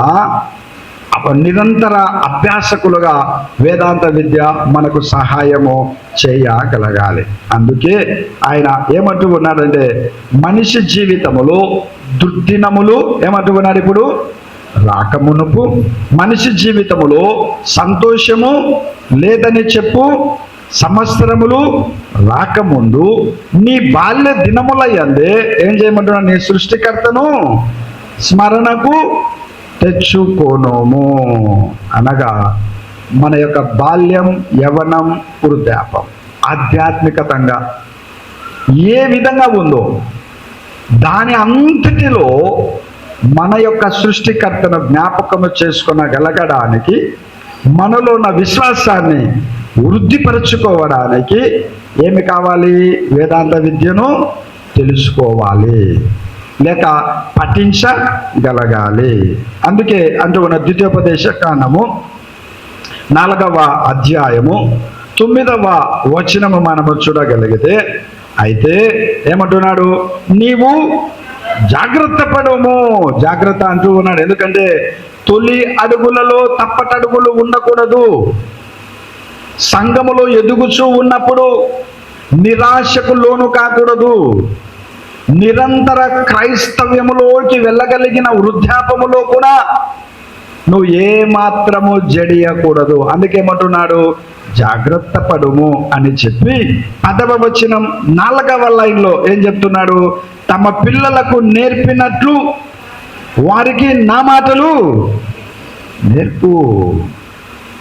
నిరంతర అభ్యాసకులుగా వేదాంత విద్య మనకు సహాయము చేయగలగాలి. అందుకే ఆయన ఏమంటూ ఉన్నాడంటే మనిషి జీవితములో దుర్దినములు ఏమంటూ ఉన్నాడు? ఇప్పుడు రాకమునుపు మనిషి జీవితములో సంతోషము లేదని చెప్పు సంవత్సరములు రాకముందు నీ బాల్య దినముల యందే ఏం చేయమంటున్నాడు? నీ సృష్టికర్తను స్మరణకు తెచ్చుకోనోము అనగా మన యొక్క బాల్యం, యవ్వనం, వృద్ధాపం ఆధ్యాత్మికతంగా ఏ విధంగా ఉందో దాని అంతటిలో మన యొక్క సృష్టికర్తను జ్ఞాపకము చేసుకొనగలగడానికి, మనలో ఉన్న విశ్వాసాన్ని వృద్ధిపరచుకోవడానికి ఏమి కావాలి? వేదాంత విద్యను తెలుసుకోవాలి, లేక పఠించగలగాలి. అందుకే అంటున్న ద్వితీయోపదేశ కాండము 4వ అధ్యాయము 9వ వచనము మనము చూడగలిగితే, అయితే ఏమంటున్నాడు? నీవు జాగ్రత్త పడము. జాగ్రత్త అంటూ ఉన్నాడు. ఎందుకంటే తొలి అడుగులలో తప్పటడుగులు ఉండకూడదు. సంఘములో ఎదుగుచూ ఉన్నప్పుడు నిరాశకు లోను కాకూడదు. నిరంతర క్రైస్తవ్యములోకి వెళ్ళగలిగిన వృద్ధాపములో కూడా నువ్వు ఏ మాత్రము జడియకూడదు. అందుకేమంటున్నాడు? జాగ్రత్త పడుము అని చెప్పి 10వ వచనం 4వ లైన్లో ఏం చెప్తున్నాడు? తమ పిల్లలకు నేర్పినట్లు వారికి నా మాటలు నేర్పు.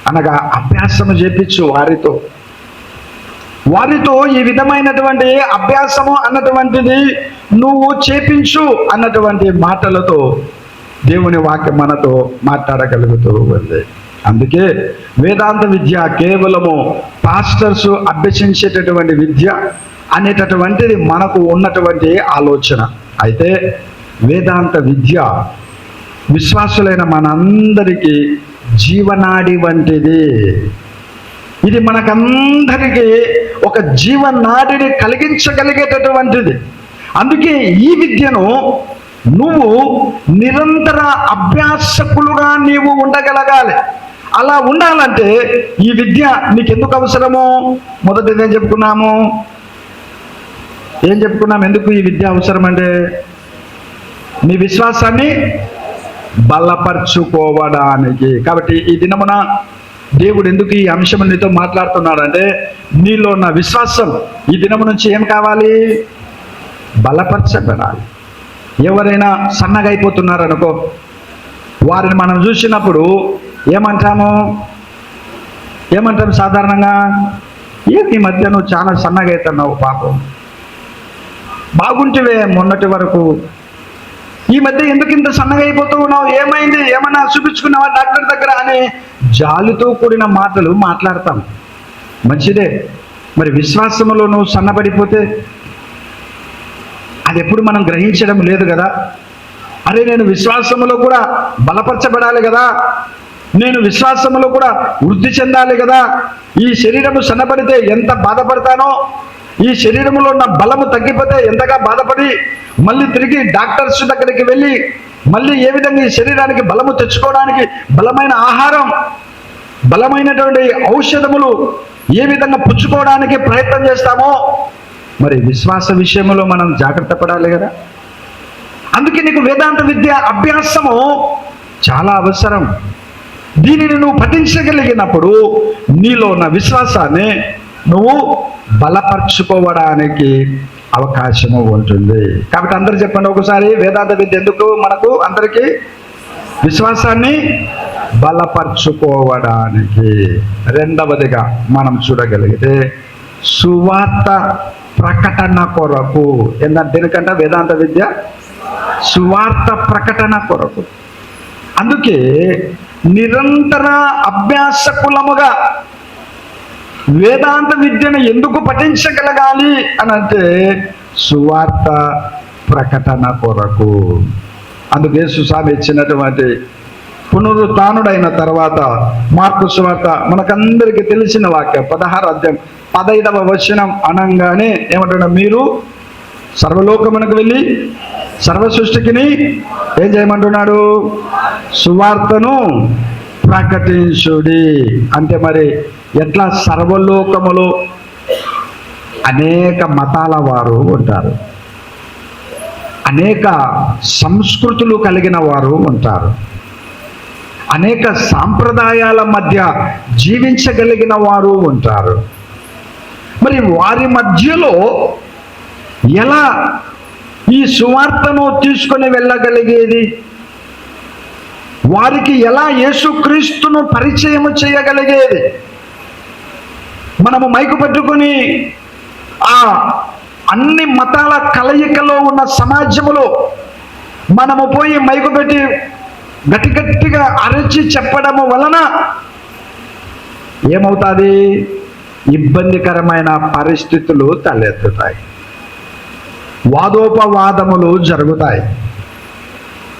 అనగా అభ్యాసము చేపించు వారితో ఈ విధమైనటువంటి అభ్యాసము అన్నటువంటిది నువ్వు చేపించు అన్నటువంటి మాటలతో దేవుని వాక్యం మనతో మాట్లాడగలుగుతూ ఉంది. అందుకే వేదాంత విద్య కేవలము పాస్టర్స్ అభ్యసించేటటువంటి విద్య అనేటటువంటిది మనకు ఉన్నటువంటి ఆలోచన. అయితే వేదాంత విద్య విశ్వాసులైన మనందరికీ జీవనాడి వంటిది. ఇది మనకందరికీ ఒక జీవనాడిని కలిగించగలిగేటటువంటిది. అందుకే ఈ విద్యను నువ్వు నిరంతర అభ్యాసకులుగా నీవు ఉండగలగాలి. అలా ఉండాలంటే ఈ విద్య నీకెందుకు అవసరము? మొదటిది ఏం చెప్పుకున్నాము? ఎందుకు ఈ విద్య అవసరం అంటే నీ విశ్వాసాన్ని బలపరుచుకోవడానికి. కాబట్టి ఈ దినమున దేవుడు ఎందుకు ఈ అంశం నీతో మాట్లాడుతున్నాడంటే, నీలో ఉన్న విశ్వాసం ఈ దినము నుంచి ఏం కావాలి? బలపరచబడాలి. ఎవరైనా సన్నగా అయిపోతున్నారనుకో, వారిని మనం చూసినప్పుడు ఏమంటాము సాధారణంగా? ఈ మధ్య నువ్వు చాలా సన్నగా అవుతున్నావు, పాపం బాగుంటివే మొన్నటి వరకు, ఈ మధ్య ఎందుకు ఇంత సన్నగా అయిపోతూ ఉన్నావు? ఏమైంది? ఏమన్నా చూపించుకున్నావా డాక్టర్ దగ్గర అని జాలితో కూడిన మాటలు మాట్లాడతాం. మంచిదే. మరి విశ్వాసములో నువ్వు సన్నబడిపోతే అది ఎప్పుడు మనం గ్రహించడం లేదు కదా. అరే, నేను విశ్వాసములో కూడా బలపరచబడాలి కదా, నేను విశ్వాసములో కూడా వృద్ధి చెందాలి కదా. ఈ శరీరము సన్నబడితే ఎంత బాధపడతానో, ఈ శరీరంలో ఉన్న బలము తగ్గిపోతే ఎంతగా బాధపడి మళ్ళీ తిరిగి డాక్టర్స్ దగ్గరికి వెళ్ళి మళ్ళీ ఏ విధంగా ఈ శరీరానికి బలము తెచ్చుకోవడానికి బలమైన ఆహారం, బలమైనటువంటి ఔషధములు ఏ విధంగా పుచ్చుకోవడానికి ప్రయత్నం చేస్తామో, మరి విశ్వాస విషయంలో మనం జాగ్రత్త పడాలి కదా. అందుకే నీకు వేదాంత విద్య అభ్యాసము చాలా అవసరం. దీనిని నువ్వు పఠించగలిగినప్పుడు నీలో ఉన్న విశ్వాసాన్ని నువ్వు బలపరుచుకోవడానికి అవకాశము ఉంటుంది. కాబట్టి అందరూ చెప్పండి ఒకసారి, వేదాంత విద్య ఎందుకు మనకు అందరికీ? విశ్వాసాన్ని బలపరుచుకోవడానికి. రెండవదిగా మనం చూడగలిగితే సువార్త ప్రకటన కొరకు. దీనికంటే వేదాంత విద్య సువార్త ప్రకటన కొరకు. అందుకే నిరంతర అభ్యాసకులముగా వేదాంత విద్యను ఎందుకు పఠించగలగాలి అని అంటే సువార్త ప్రకటన కొరకు. అందుకే సుస్వామి ఇచ్చినటువంటి పునరుత్థానుడైన తర్వాత మార్కు సువార్త మనకందరికీ తెలిసిన వాక్యం 16వ అధ్యాయం 15వ వచనం అనంగానే ఏమంటున్నా? మీరు సర్వలోకమునకు వెళ్ళి సర్వ సృష్టికిని ఏం చేయమంటున్నాడు? సువార్తను ప్రకటించుడి. అంటే మరి ఎట్లా? సర్వలోకములో అనేక మతాల వారు ఉంటారు, అనేక సంస్కృతులు కలిగిన వారు ఉంటారు, అనేక సాంప్రదాయాల మధ్య జీవించగలిగిన వారు ఉంటారు. మరి వారి మధ్యలో ఎలా ఈ సువార్తను తీసుకొని వెళ్ళగలిగేది? వారికి ఎలా యేసుక్రీస్తును పరిచయం చేయగలిగేది? మనము మైకు పట్టుకొని ఆ అన్ని మతాల కలయికలో ఉన్న సమాజములో మనము పోయి మైకు పెట్టి గట్టిగా అరచి చెప్పడము వలన ఏమవుతుంది? ఇబ్బందికరమైన పరిస్థితులు తలెత్తుతాయి, వాదోపవాదములు జరుగుతాయి,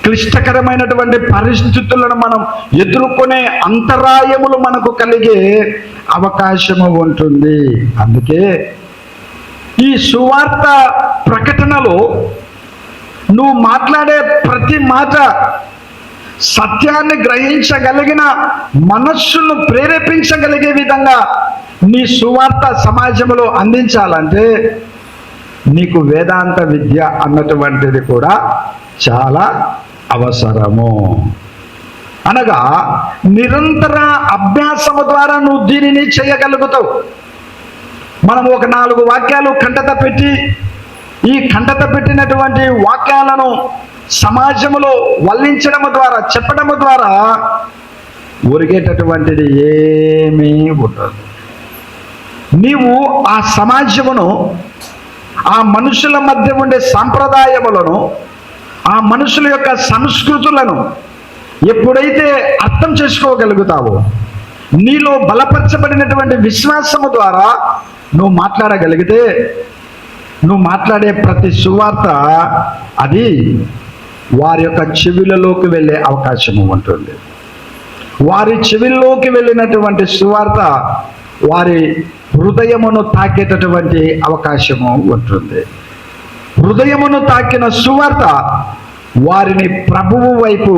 క్లిష్టకరమైనటువంటి పరిస్థితులను మనం ఎదుర్కొనే అంతరాయములు మనకు కలిగే అవకాశము ఉంటుంది. అందుకే ఈ సువార్త ప్రకటనలో నువ్వు మాట్లాడే ప్రతి మాట సత్యాన్ని గ్రహించగలిగిన మనస్సును ప్రేరేపించగలిగే విధంగా నీ సువార్త సమాజంలో అందించాలంటే నీకు వేదాంత విద్య అన్నటువంటిది కూడా చాలా అవసరము. అనగా నిరంతర అభ్యాసము ద్వారా నువ్వు దీనిని చేయగలుగుతావు. మనం ఒక 4 వాక్యాలు కంటత పెట్టి ఈ కంటత పెట్టినటువంటి వాక్యాలను సమాజంలో వల్లించడము ద్వారా, చెప్పడము ద్వారా ఒరిగేటటువంటిది ఏమీ ఉండదు. నీవు ఆ సమాజమును, ఆ మనుషుల మధ్య ఉండే సాంప్రదాయములను, ఆ మనుషుల యొక్క సంస్కృతులను ఎప్పుడైతే అర్థం చేసుకోగలుగుతావో, నీలో బలపరచబడినటువంటి విశ్వాసము ద్వారా నువ్వు మాట్లాడగలిగితే, నువ్వు మాట్లాడే ప్రతి సువార్త అది వారి యొక్క చెవులలోకి వెళ్ళే అవకాశము ఉంటుంది. వారి చెవుల్లోకి వెళ్ళినటువంటి సువార్త వారి హృదయమును తాకేటటువంటి అవకాశము ఉంటుంది. హృదయమును తాకిన సువార్త వారిని ప్రభువు వైపు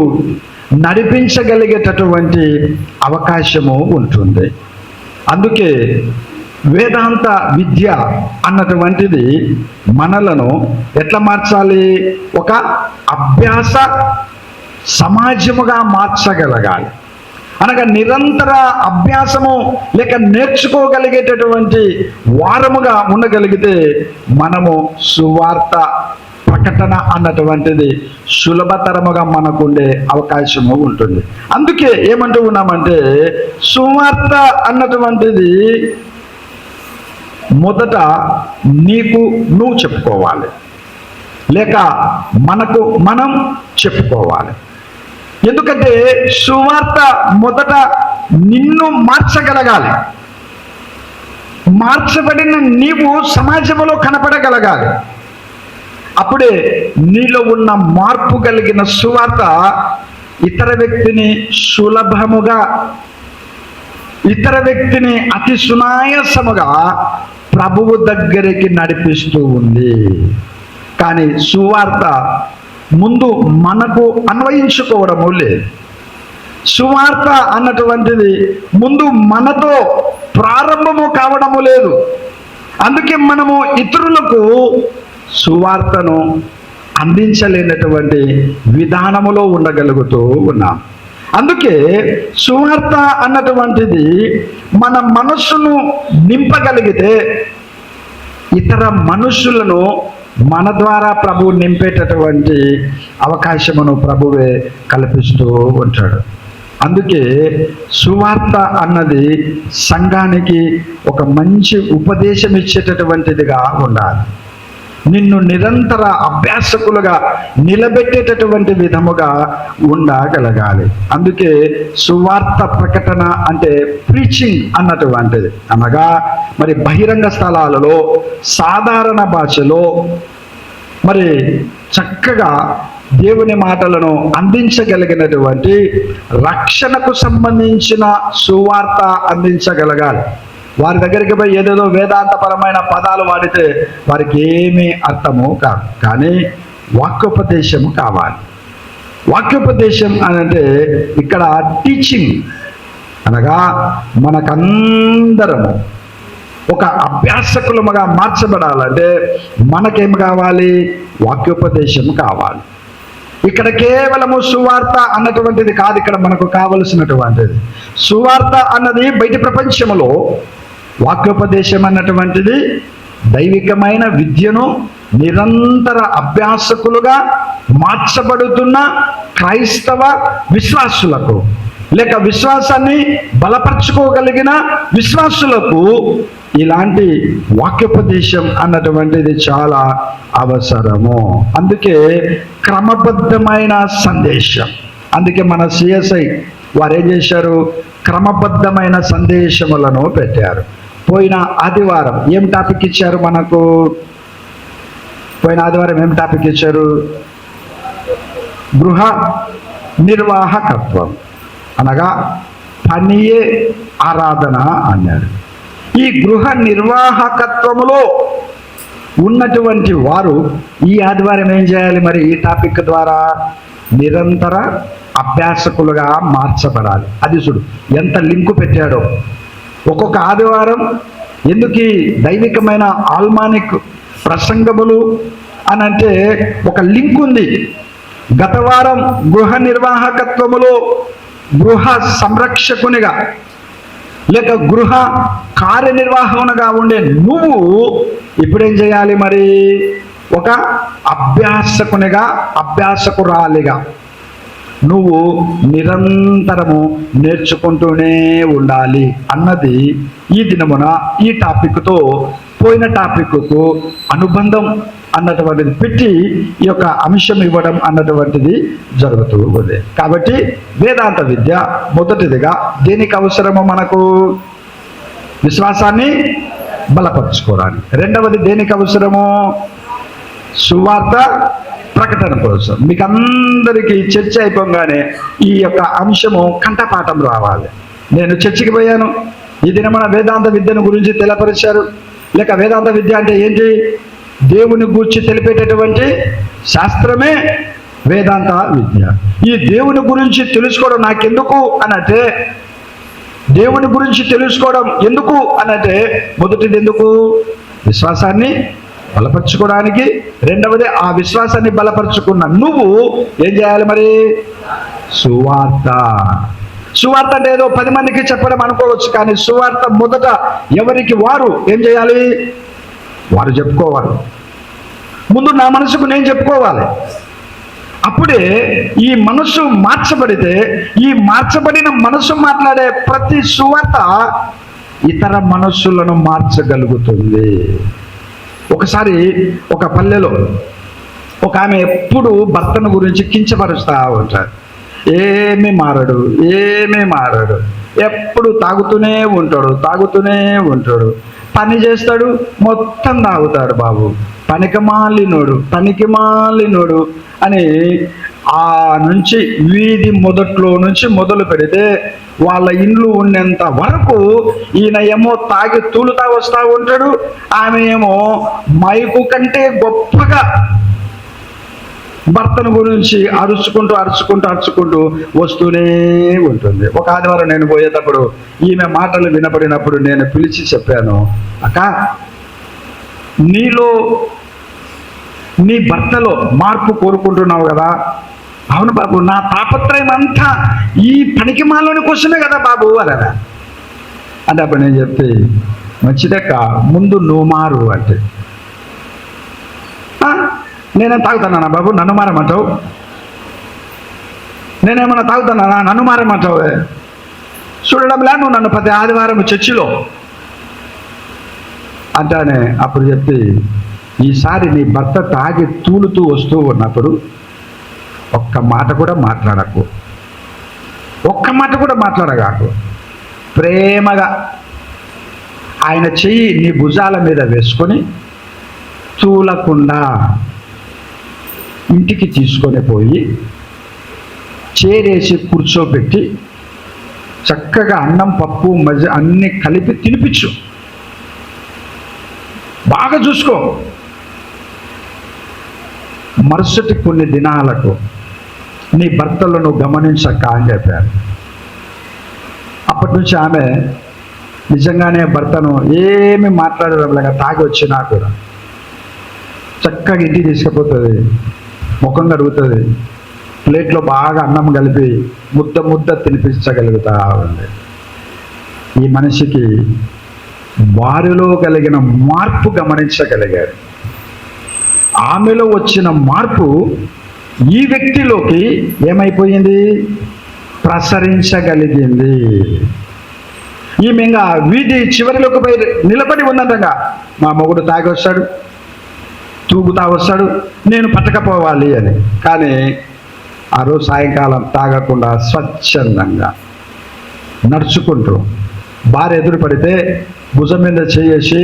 నడిపించగలిగేటటువంటి అవకాశము ఉంటుంది. అందుకే వేదాంత విద్య అన్నటువంటిది మనలను ఎట్లా మార్చాలి? ఒక అభ్యాస సమాజముగా మార్చగలగాలి. అనగా నిరంతర అభ్యాసము లేక నేర్చుకోగలిగేటటువంటి వారముగా ఉండగలిగితే మనము సువార్త ప్రకటన అన్నటువంటిది సులభతరముగా మనకుండే అవకాశము ఉంటుంది. అందుకే ఏమంటూ ఉన్నామంటే సువార్త అన్నటువంటిది మొదట నీకు నువ్వు చెప్పుకోవాలి, లేక మనకు మనం చెప్పుకోవాలి. ఎందుకంటే సువార్త మొదట నిన్ను మార్చగలగాలి. మార్చబడిన నీవు సమాజంలో కనపడగలగాలి. అప్పుడే నీలో ఉన్న మార్పు కలిగిన సువార్త ఇతర వ్యక్తిని సులభముగా, ఇతర వ్యక్తిని అతి సునాయాసముగా ప్రభువు దగ్గరికి నడిపిస్తూ ఉంది. కానీ సువార్త ముందు మనకు అన్వయించుకోవడము లేదు. సువార్త అన్నటువంటిది ముందు మనతో ప్రారంభము కావడము లేదు. అందుకే మనము ఇతరులకు సువార్తను అందించలేనటువంటి విధానములో ఉండగలుగుతూ ఉన్నాం. అందుకే సువార్త అన్నటువంటిది మన మనస్సును నింపగలిగితే ఇతర మనుషులను మన ద్వారా ప్రభువు నింపేటటువంటి అవకాశమును ప్రభువే కల్పిస్తూ ఉంటాడు. అందుకే సువార్త అన్నది సంఘానికి ఒక మంచి ఉపదేశం ఇచ్చేటటువంటిదిగా ఉండాలి. నిన్ను నిరంతర అభ్యాసకులుగా నిలబెట్టేటటువంటి విధముగా ఉండగలగాలి. అందుకే సువార్త ప్రకటన అంటే ప్రీచింగ్ అన్నటువంటిది. అనగా మరి బహిరంగ స్థలాలలో సాధారణ భాషలో మరి చక్కగా దేవుని మాటలను అందించగలిగినటువంటి రక్షణకు సంబంధించిన సువార్త అందించగలగాలి. వారి దగ్గరికి పోయి ఏదేదో వేదాంతపరమైన పదాలు వాడితే వారికి ఏమీ అర్థము కాదు. కానీ వాక్యోపదేశము కావాలి. వాక్యోపదేశం అంటే ఇక్కడ టీచింగ్ అనగా మనకందరము ఒక అభ్యాసకులముగా మార్చబడాలంటే మనకేం కావాలి? వాక్యోపదేశం కావాలి. ఇక్కడ కేవలము సువార్త అన్నటువంటిది కాదు ఇక్కడ మనకు కావలసినటువంటిది. సువార్త అన్నది బయటి ప్రపంచంలో, వాక్యోపదేశం అన్నటువంటిది దైవికమైన విద్యను నిరంతర అభ్యాసకులుగా మార్చబడుతున్న క్రైస్తవ విశ్వాసులకు, లేక విశ్వాసాన్ని బలపరచుకోగలిగిన విశ్వాసులకు ఇలాంటి వాక్యోపదేశం అన్నటువంటిది చాలా అవసరము. అందుకే క్రమబద్ధమైన సందేశం. అందుకే మన సిఎస్ఐ వారు ఏం చేశారు? క్రమబద్ధమైన సందేశములను పెట్టారు. పోయిన ఆదివారం ఏం టాపిక్ ఇచ్చారు మనకు? పోయిన ఆదివారం ఏం టాపిక్ ఇచ్చారు? గృహ నిర్వాహకత్వం, అనగా పనియే ఆరాధన అన్నారు. ఈ గృహ నిర్వాహకత్వములో ఉన్నటువంటి వారు ఈ ఆదివారం ఏం చేయాలి? మరి ఈ టాపిక్ ద్వారా నిరంతర అభ్యాసకులుగా మార్చబడాలి. అది చూడు ఎంత లింకు పెట్టాడో. ఒక్కొక్క ఆదివారం ఎందుకు ఈ దైవికమైన ఆల్మానిక్ ప్రసంగములు అని అంటే ఒక లింక్ ఉంది. గత వారం గృహ నిర్వాహకత్వములో గృహ సంరక్షకునిగా లేక గృహ కార్యనిర్వాహకునిగా ఉండే నువ్వు ఇప్పుడేం చేయాలి? మరి ఒక అభ్యాసకునిగా, అభ్యాసకురాలిగా నువ్వు నిరంతరము నేర్చుకుంటూనే ఉండాలి అన్నది ఈ దినమున ఈ టాపిక్తో పోయిన టాపిక్కు అనుబంధం అన్నటువంటిది పెట్టి ఈ యొక్క అంశం ఇవ్వడం అన్నటువంటిది జరుగుతూ ఉంది. కాబట్టి వేదాంత విద్య మొదటిదిగా దేనికి అవసరమో మనకు? విశ్వాసాన్ని బలపరచుకోవడానికి. రెండవది దేనికి అవసరమో? సువార్త ప్రకటన కోసం. మీకు అందరికీ చర్చ అయిపోగానే ఈ యొక్క అంశము కంఠపాఠం రావాలి. నేను చర్చికి పోయాను, ఈ దినమున వేదాంత విద్యను గురించి తెలపరిచారు. లేక వేదాంత విద్య అంటే ఏంటి? దేవుని గూర్చి తెలిపేటటువంటి శాస్త్రమే వేదాంత విద్య. ఈ దేవుని గురించి తెలుసుకోవడం నాకెందుకు అనంటే, దేవుని గురించి తెలుసుకోవడం ఎందుకు అనంటే, మొదటిది ఎందుకు? విశ్వాసాన్ని బలపరచుకోవడానికి. రెండవది ఆ విశ్వాసాన్ని బలపరచుకున్న నువ్వు ఏం చేయాలి మరి? సువార్త. సువార్త అంటే ఏదో 10 మందికి చెప్పడం అనుకోవచ్చు, కానీ సువార్త మొదట ఎవరికి వారు ఏం చేయాలి? వారు చెప్పుకోవాలి. ముందు నా మనసుకు నేను చెప్పుకోవాలి. అప్పుడే ఈ మనసు మార్చబడితే, ఈ మార్చబడిన మనసు మాట్లాడే ప్రతి సువార్త ఇతర మనస్సులను మార్చగలుగుతుంది. ఒకసారి ఒక పల్లెలో ఒక ఆమె ఎప్పుడు భర్తను గురించి కించపరుస్తూ ఉంటారు. ఏమీ మారడు, ఎప్పుడు తాగుతూనే ఉంటాడు, పని చేస్తాడు, మొత్తం తాగుతాడు. బాబు పనికి మాలినోడు అని ఆ నుంచి వీధి మొదట్లో నుంచి మొదలు పెడితే వాళ్ళ ఇండ్లు ఉన్నంత వరకు ఈయన ఏమో తాగి తూలుతా వస్తూ ఉంటాడు, ఆమె ఏమో మైకు కంటే గొప్పగా భర్తను గురించి అరుచుకుంటూ వస్తూనే ఉంటుంది. ఒక ఆదివారం నేను పోయేటప్పుడు ఈమె మాటలు వినపడినప్పుడు నేను పిలిచి చెప్పాను, అక్క, నీ భర్తలో మార్పు కోరుకుంటున్నావు కదా? అవును బాబు, నా తాపత్రయం అంతా ఈ పనికి మాలోని కోసమే కదా బాబు అలా అంటే అప్పుడు నేను చెప్తే, మంచిదక్క, ముందు నువ్వు మారు అంటే, నేనేం తాగుతానా బాబు, నన్ను మారమంటావు? నేనేమన్నా తాగుతానా, నన్ను మారమంటావు? చూడడంలా నువ్వు నన్ను ప్రతి ఆదివారం చర్చిలో అంటానే. అప్పుడు చెప్పి, ఈసారి నీ భర్త తాగి తూలుతూ వస్తూ ఉన్నప్పుడు ఒక్క మాట కూడా మాట్లాడగాకు. ప్రేమగా ఆయన చెయ్యి నీ భుజాల మీద వేసుకొని తూలకుండా ఇంటికి తీసుకొని పోయి చేరేసి కూర్చోబెట్టి చక్కగా అన్నం, పప్పు, మజ్జ అన్నీ కలిపి తినిపించు. బాగా చూసుకో. మరుసటి కొన్ని దినాలకు నీ భర్తలను గమనించక అని చెప్పారు. అప్పటి నుంచి ఆమె నిజంగానే భర్తను ఏమి మాట్లాడడంలాగా తాగి వచ్చినా కూడా చక్కగా ఇంటికి తీసుకుపోతుంది, ముఖం కడుగుతుంది, ప్లేట్లో బాగా అన్నం కలిపి ముద్ద తినిపించగలుగుతా ఉంది. ఈ మనిషికి వారిలో కలిగిన మార్పు గమనించగలిగాడు. ఆమెలో వచ్చిన మార్పు ఈ వ్యక్తిలోకి ఏమైపోయింది? ప్రసరించగలిగింది. ఈమె ఇంకా వీధి చివరిలోకి పోయి నిలబడి ఉన్నదంగా, మా మొగుడు తాగి వస్తాడు, తూగుతా వస్తాడు, నేను పట్టకపోవాలి అని. కానీ ఆ రోజు సాయంకాలం తాగకుండా స్వచ్ఛందంగా నడుచుకుంటూ భార్య ఎదురు పడితే భుజం మీద చేసి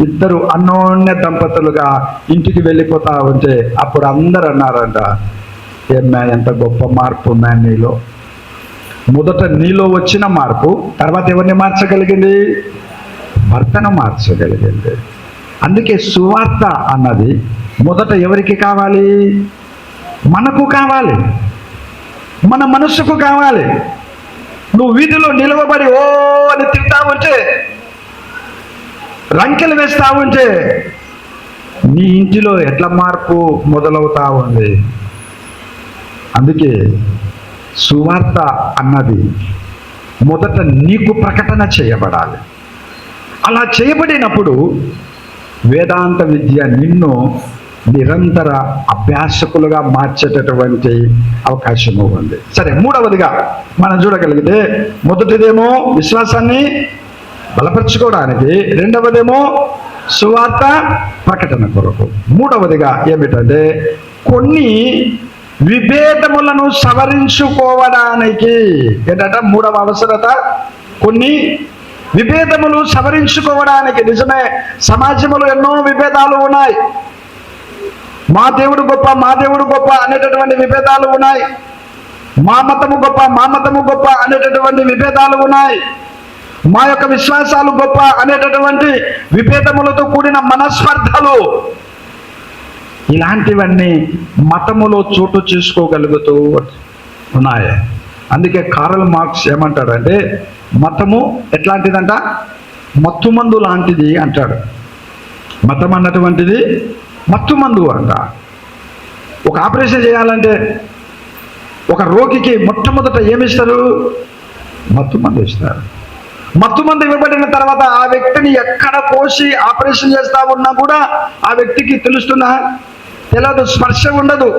ఇద్దరు అన్యోన్య దంపతులుగా ఇంటికి వెళ్ళిపోతా ఉంటే అప్పుడు అందరు అన్నారంట, ఏమ్మా ఎంత గొప్ప మార్పు మ్యా నీలో. మొదట నీలో వచ్చిన మార్పు తర్వాత ఎవరిని మార్చగలిగింది? భర్తను మార్చగలిగింది. అందుకే సువార్త అన్నది మొదట ఎవరికి కావాలి? మనకు కావాలి, మన మనస్సుకు కావాలి. నువ్వు వీధిలో నిలవబడి ఓ అని తింటా ఉంటే, రంకెలు వేస్తా ఉంటే నీ ఇంటిలో ఎట్లా మార్పు మొదలవుతా ఉంది? అందుకే సువార్త అన్నది మొదట నీకు ప్రకటన చేయబడాలి. అలా చేయబడినప్పుడు వేదాంత విద్య నిన్ను నిరంతర అభ్యాసకులుగా మార్చేటటువంటి అవకాశము ఉంది. సరే, మూడవదిగా మనం చూడగలిగితే మొదటిదేమో విశ్వాసాన్ని బలపరుచుకోవడానికి, రెండవదేమో సువార్త ప్రకటన కొరకు, మూడవదిగా ఏమిటంటే కొన్ని విభేదములను సవరించుకోవడానికి. ఏంటంటే మూడవ అవసరత కొన్ని విభేదములు సవరించుకోవడానికి. నిజమే, సమాజంలో ఎన్నో విభేదాలు ఉన్నాయి. మా దేవుడు గొప్ప, మా దేవుడు గొప్ప అనేటటువంటి విభేదాలు ఉన్నాయి. మా మతము గొప్ప, మా మతము గొప్ప అనేటటువంటి విభేదాలు ఉన్నాయి. మా యొక్క విశ్వాసాలు గొప్ప అనేటటువంటి విభేదములతో కూడిన మనస్పర్ధలు, ఇలాంటివన్నీ మతములో చోటు చేసుకోగలుగుతూ ఉన్నాయి. అందుకే కార్ల్ మార్క్స్ ఏమంటాడంటే, మతము ఎట్లాంటిదంట? మత్తుమందు లాంటిది అంటాడు. మతం అన్నటువంటిది మత్తుమందు అంట. ఒక ఆపరేషన్ చేయాలంటే ఒక రోగికి మొట్టమొదట ఏమిస్తారు? మత్తుమందు ఇస్తారు. మత్తుమందు ఇవ్వబడిన తర్వాత ఆ వ్యక్తిని ఎక్కడ కోసి ఆపరేషన్ చేస్తా ఉన్నా కూడా ఆ వ్యక్తికి తెలుస్తున్నా తెలియదు, స్పర్శ ఉండదు.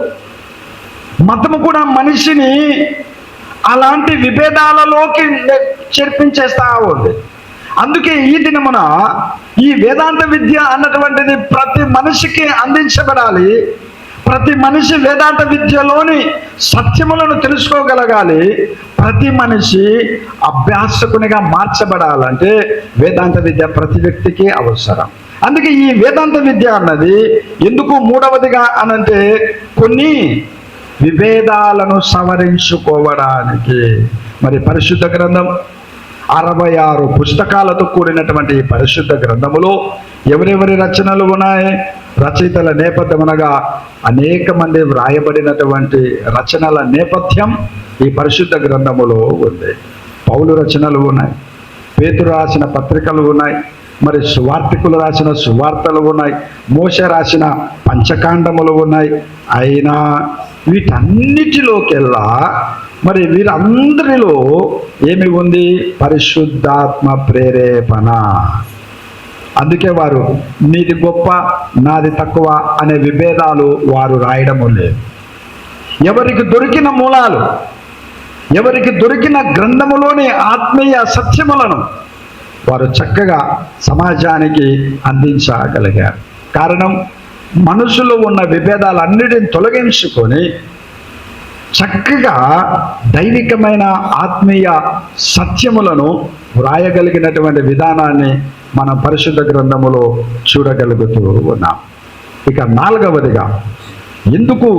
మతము కూడా మనిషిని అలాంటి విభేదాలలోకి చేర్పించేస్తా ఉంది. అందుకే ఈ దినమున ఈ వేదాంత విద్య అన్నటువంటిది ప్రతి మనిషికి అందించబడాలి. ప్రతి మనిషి వేదాంత విద్యలోని సత్యములను తెలుసుకోగలగాలి. ప్రతి మనిషి అభ్యాసకునిగా మార్చబడాలంటే వేదాంత విద్య ప్రతి వ్యక్తికి అవసరం. అందుకే ఈ వేదాంత విద్య అన్నది ఎందుకు మూడవదిగా అనంటే కొన్ని విభేదాలను సవరించుకోవడానికి. మరి పరిశుద్ధ గ్రంథం 66 పుస్తకాలతో కూడినటువంటి ఈ పరిశుద్ధ గ్రంథములో ఎవరెవరి రచనలు ఉన్నాయి? రచయితల నేపథ్యం అనగా అనేక మంది వ్రాయబడినటువంటి రచనల నేపథ్యం ఈ పరిశుద్ధ గ్రంథములో ఉంది. పౌలు రచనలు ఉన్నాయి, పేతురు రాసిన పత్రికలు ఉన్నాయి, మరి సువార్తికులు రాసిన సువార్తలు ఉన్నాయి, మోషే రాసిన పంచకాండములు ఉన్నాయి. అయినా వీటన్నిటిలోకెల్లా మరి వీరందరిలో ఏమి ఉంది? పరిశుద్ధాత్మ ప్రేరేపణ. అందుకే వారు నీది గొప్ప, నాది తక్కువ అనే విభేదాలు వారు రాయడము లేదు. ఎవరికి దొరికిన మూలాలు, ఎవరికి దొరికిన గ్రంథములోని ఆత్మీయ సత్యములను వారు చక్కగా సమాజానికి అందించగలిగారు. కారణం, మనసులో ఉన్న విభేదాలన్నిటిని తొలగించుకొని చక్కగా దైవికమైన ఆత్మీయ సత్యములను వ్రాయగలిగినటువంటి విధానాన్ని మనం పరిశుద్ధ గ్రంథములో చూడగలుగుతూ ఉన్నాం. ఇక నాలుగవదిగా ఎందుకు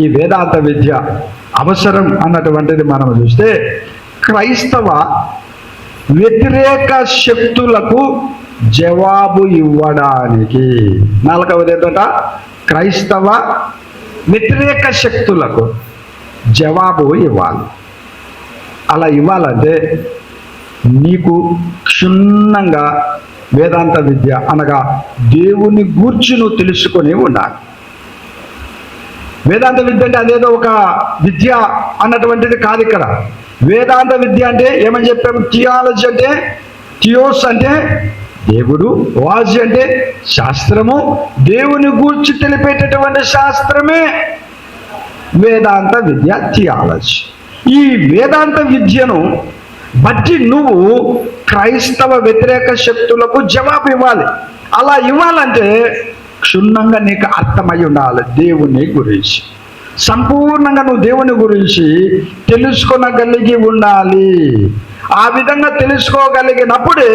ఈ వేదాంత విద్య అవసరం అన్నటువంటిది మనం చూస్తే, క్రైస్తవ వ్యతిరేక శక్తులకు జవాబు ఇవ్వడానికి. నాలుగవది ఏంటంట? క్రైస్తవ వ్యతిరేక శక్తులకు జవాబు ఇవ్వాలి. అలా ఇవ్వాలంటే నీకు క్షుణ్ణంగా వేదాంత విద్య అనగా దేవుని గూర్చి నువ్వు తెలుసుకొని ఉండాలి. వేదాంత విద్య అంటే అదేదో ఒక విద్య అన్నటువంటిది కాదు. ఇక్కడ వేదాంత విద్య అంటే ఏమని చెప్పాము? థియాలజీ అంటే, థియోస్ అంటే దేవుడు, వాజ్ అంటే శాస్త్రము, దేవుని గూర్చి తెలిపేటటువంటి శాస్త్రమే వేదాంత విద్య, థియాలజీ. ఈ వేదాంత విద్యను బట్టి నువ్వు క్రైస్తవ వ్యతిరేక శక్తులకు జవాబు ఇవ్వాలి. అలా ఇవ్వాలంటే క్షుణ్ణంగా నీకు అర్థమై ఉండాలి. దేవుని గురించి సంపూర్ణంగా నువ్వు దేవుని గురించి తెలుసుకొనగలిగి ఉండాలి. ఆ విధంగా తెలుసుకోగలిగినప్పుడే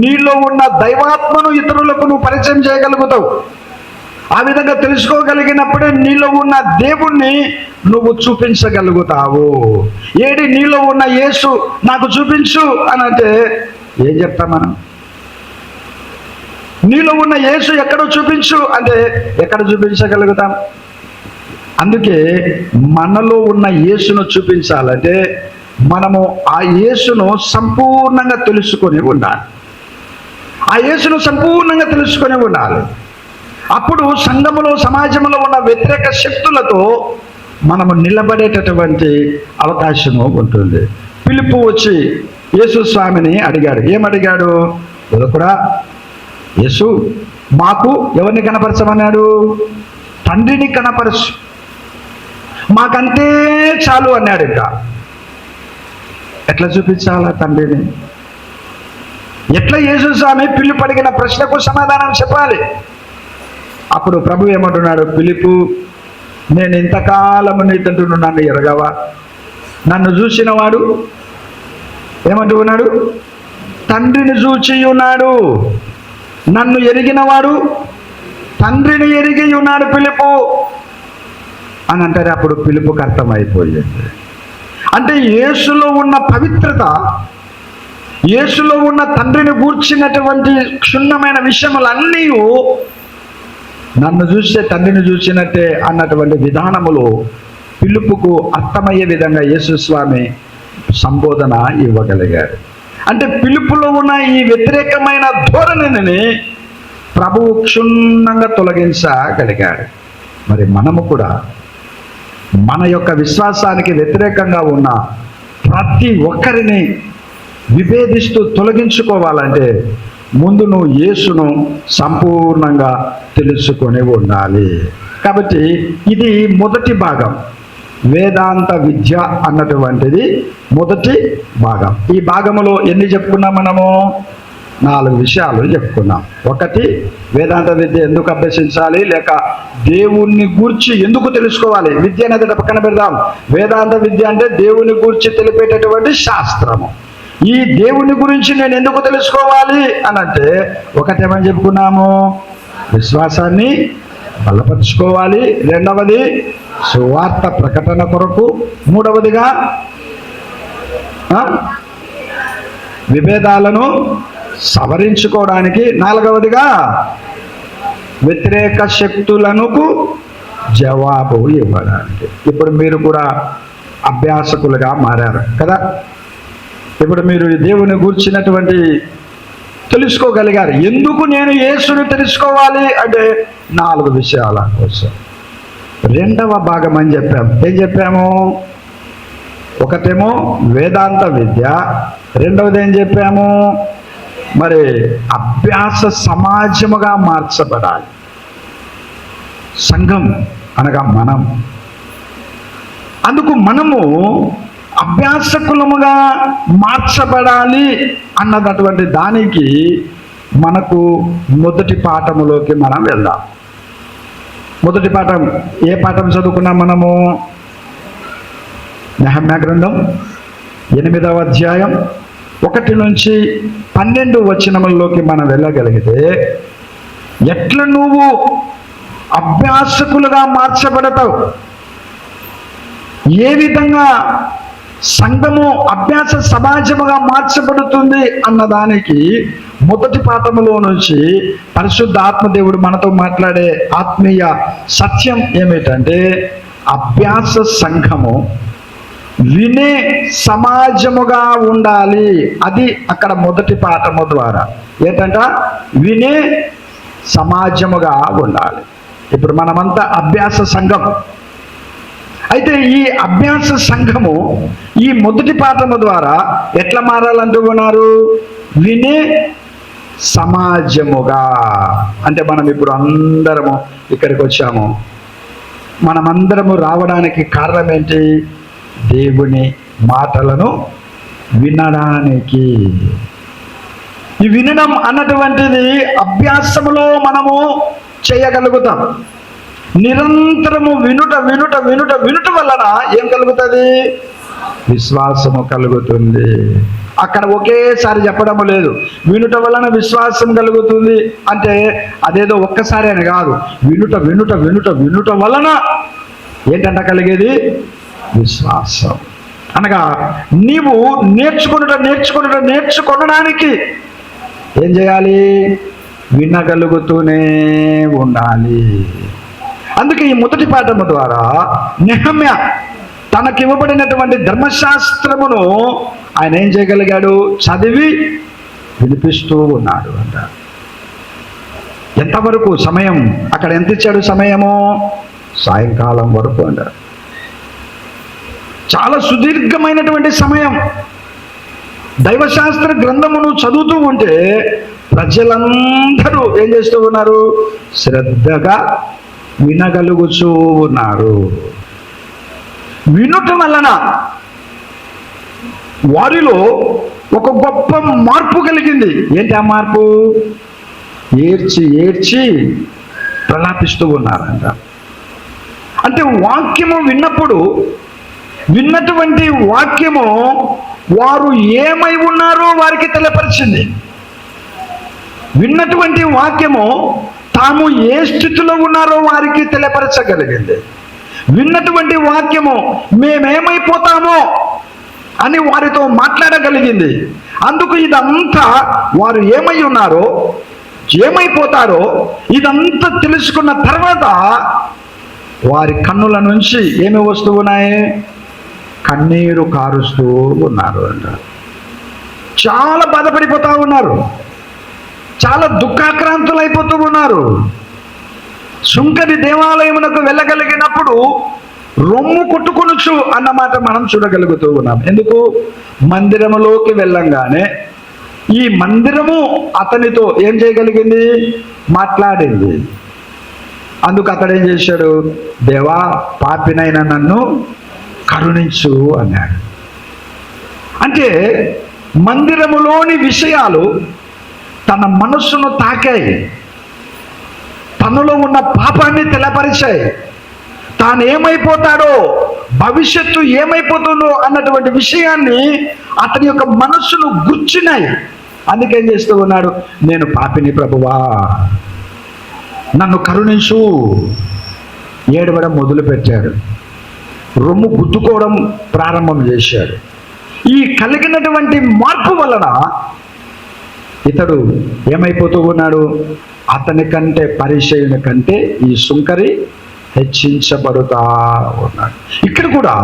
నీలో ఉన్న దైవాత్మను ఇతరులకు నువ్వు పరిచయం చేయగలుగుతావు. ఆ విధంగా తెలుసుకోగలిగినప్పుడే నీలో ఉన్న దేవుణ్ణి నువ్వు చూపించగలుగుతావు. ఏడి నీలో ఉన్న యేసు నాకు చూపించు అని అంటే ఏం చెప్తాం మనం? నీలో ఉన్న యేసు ఎక్కడో చూపించు అంటే ఎక్కడ చూపించగలుగుతాం? అందుకే మనలో ఉన్న యేసును చూపించాలంటే మనము ఆ యేసును సంపూర్ణంగా తెలుసుకొని ఉండాలి. ఆ యేసును సంపూర్ణంగా తెలుసుకొని ఉండాలి. అప్పుడు సంఘములో, సమాజంలో ఉన్న వ్యతిరేక శక్తులతో మనము నిలబడేటటువంటి అవకాశము ఉంటుంది. పిలుపు వచ్చి యేసు స్వామిని అడిగాడు. ఏమడిగాడు? కూడా యేసు, మాకు ఎవరిని కనపరచమన్నాడు? తండ్రిని కనపరచు, మాకంతే చాలు అన్నాడు. ఇంకా ఎట్లా చూపించాలా తండ్రిని? ఎట్లా యేసు స్వామి పిలుపు అడిగిన ప్రశ్నకు సమాధానం చెప్పాలి? అప్పుడు ప్రభు ఏమంటున్నాడు? పిలుపు, నేను ఇంతకాలము నీతంటూ నన్ను ఎరగవా? నన్ను చూసిన వాడు ఏమంటూ ఉన్నాడు? తండ్రిని చూచి ఉన్నాడు. నన్ను ఎరిగినవాడు తండ్రిని ఎరిగి ఉన్నాడు పిలుపు అని అంటారు. అప్పుడు పిలుపుకి అర్థమైపోయింది. అంటే యేసులో ఉన్న పవిత్రత, యేసులో ఉన్న తండ్రిని గూర్చినటువంటి క్షుణ్ణమైన విషయములన్నీ నన్ను చూస్తే తండ్రిని చూసినట్టే అన్నటువంటి విధానములో పిలుపుకు అర్థమయ్యే విధంగా యేసు స్వామి సంబోధన ఇవ్వగలిగాడు. అంటే పిలుపులో ఉన్న ఈ వ్యతిరేకమైన ధోరణిని ప్రభువు క్షుణ్ణంగా తొలగించగలిగాడు. మరి మనము కూడా మన యొక్క విశ్వాసానికి వ్యతిరేకంగా ఉన్న ప్రతి ఒక్కరిని విభేదిస్తూ తొలగించుకోవాలంటే ముందు నువ్వు యేసును సంపూర్ణంగా తెలుసుకొని ఉండాలి. కాబట్టి ఇది మొదటి భాగం. వేదాంత విద్య అన్నటువంటిది మొదటి భాగం. ఈ భాగములో ఎన్ని చెప్పుకున్నాం మనము? 4 విషయాలు చెప్పుకున్నాం. ఒకటి, వేదాంత విద్య ఎందుకు అభ్యసించాలి, లేక దేవుణ్ణి గూర్చి ఎందుకు తెలుసుకోవాలి. విద్య అనేది పక్కన పెడదాం. వేదాంత విద్య అంటే దేవుని గూర్చి తెలిపేటటువంటి శాస్త్రము. ఈ దేవుని గురించి నేను ఎందుకు తెలుసుకోవాలి అని అంటే ఒకటేమని చెప్పుకున్నాము? విశ్వాసాన్ని బలపరుచుకోవాలి. రెండవది సువార్త ప్రకటన కొరకు. మూడవదిగా విభేదాలను సవరించుకోవడానికి. నాలుగవదిగా వ్యతిరేక శక్తులకు జవాబు ఇవ్వడానికి. ఇప్పుడు మీరు కూడా అభ్యాసకులుగా మారారు కదా. ఇప్పుడు మీరు దేవుని గూర్చినటువంటి తెలుసుకోగలిగారు. ఎందుకు నేను యేసుని తెలుసుకోవాలి అంటే 4 విషయాల కోసం. రెండవ భాగం అని చెప్పాము. ఏం చెప్పాము? ఒకటేమో వేదాంత విద్య, రెండవది ఏం చెప్పాము? మరి అభ్యాస సమాజముగా మార్చబడాలి. సంఘం అనగా మనం. అందుకు మనము అభ్యాసకులముగా మార్చబడాలి అన్నటువంటి దానికి మనకు మొదటి పాఠములోకి మనం వెళ్దాం. మొదటి పాఠం ఏ పాఠం చదువుకున్నాం మనము? నెహెమ్యా గ్రంథం 8వ అధ్యాయం 1 నుంచి 12 వచనముల్లోకి మనం వెళ్ళగలిగితే ఎట్లా నువ్వు అభ్యాసకులుగా మార్చబడతావు, ఏ విధంగా సంఘము అభ్యాస సమాజముగా మార్చబడుతుంది అన్నదానికి మొదటి పాఠములో నుంచి పరిశుద్ధ ఆత్మదేవుడు మనతో మాట్లాడే ఆత్మీయ సత్యం ఏమిటంటే అభ్యాస సంఘము వినే సమాజముగా ఉండాలి. అది అక్కడ మొదటి పాఠము ద్వారా ఏంటంట? వినే సమాజముగా ఉండాలి. ఇప్పుడు మనమంతా అభ్యాస సంఘం. అయితే ఈ అభ్యాస సంఘము ఈ మొదటి పాఠము ద్వారా ఎట్లా మారాలంటూ ఉన్నారు? వినే సమాజముగా. అంటే మనం ఇప్పుడు అందరము ఇక్కడికి వచ్చాము. మనమందరము రావడానికి కారణం ఏంటి? దేవుని మాటలను వినడానికి. ఈ వినడం అన్నటువంటిది అభ్యాసములో మనము చేయగలుగుతాం. నిరంతరము వినుట వినుట వినుట వినుట వలన ఏం కలుగుతుంది? విశ్వాసము కలుగుతుంది. అక్కడ ఒకేసారి చెప్పడం లేదు. వినుట వలన విశ్వాసం కలుగుతుంది అంటే అదేదో ఒక్కసారి అని కాదు. వినుట వినుట వినుట వినుట వలన ఏంటంట కలిగేది? విశ్వాసం. అనగా నీవు నేర్చుకొనడానికి ఏం చేయాలి? వినగలుగుతూనే ఉండాలి. అందుకే ఈ మొదటి పాఠము ద్వారా నెహమ్య తనకివ్వబడినటువంటి ధర్మశాస్త్రమును ఆయన ఏం చేయగలిగాడు? చదివి వినిపిస్తూ ఉన్నాడు అంట. ఎంతవరకు సమయం? అక్కడ ఎంత ఇచ్చాడు సమయము? సాయంకాలం వరకు అంట. చాలా సుదీర్ఘమైనటువంటి సమయం. దైవశాస్త్ర గ్రంథమును చదువుతూ ఉంటే ప్రజలందరూ ఏం చేస్తూ ఉన్నారు? శ్రద్ధగా వినగలుగుతూ ఉన్నారు. వినుట వలన వారిలో ఒక గొప్ప మార్పు కలిగింది. ఏంటి ఆ మార్పు? ఏడ్చి ఏడ్చి ప్రలాపిస్తూ ఉన్నారంట. అంటే వాక్యము విన్నప్పుడు, విన్నటువంటి వాక్యము వారు ఏమై ఉన్నారో వారికి తెలియపరిచింది. విన్నటువంటి వాక్యము తాము ఏ స్థితిలో ఉన్నారో వారికి తెలియపరచగలిగింది. విన్నటువంటి వాక్యము మేమేమైపోతామో అని వారితో మాట్లాడగలిగింది. అందుకు ఇదంతా వారు ఏమై ఉన్నారో, ఏమైపోతారో ఇదంతా తెలుసుకున్న తర్వాత వారి కన్నుల నుంచి ఏమి వస్తూ ఉన్నాయి? కన్నీరు కారుస్తూ ఉన్నారు అంట. చాలా బాధపడిపోతూ ఉన్నారు. చాలా దుఃఖాక్రాంతులు అయిపోతూ ఉన్నారు. సుంకరి దేవాలయమునకు వెళ్ళగలిగినప్పుడు రొమ్ము కొట్టుకొనొచ్చు అన్నమాట మనం చూడగలుగుతూ ఉన్నాం. ఎందుకు? మందిరములోకి వెళ్ళంగానే ఈ మందిరము అతనితో ఏం చేయగలిగింది? మాట్లాడింది. అందుకు అతడు ఏం చేశాడు? దేవా, పాపినైనా నన్ను కరుణించు అన్నాడు. అంటే మందిరములోని విషయాలు తన మనస్సును తాకాయి. తనలో ఉన్న పాపాన్ని తెలపరిచాయి. తాను ఏమైపోతాడో, భవిష్యత్తు ఏమైపోతుందో అన్నటువంటి విషయాన్ని అతని యొక్క మనస్సును గుర్చినాయి. అందుకేం చేస్తూ ఉన్నాడు? నేను పాపిని ప్రభువా, నన్ను కరుణించు. ఏడవడం మొదలుపెట్టాడు. రొమ్ము గుద్దుకోవడం ప్రారంభం చేశాడు. ఈ కలిగినటువంటి మార్పు వలన ఇతడు ఏమైపోతూ ఉన్నాడు? అతని కంటే, పరిచయుని కంటే ఈ సుంకరి హెచ్చించబడుతా ఉన్నాడు. ఇక్కడ కూడా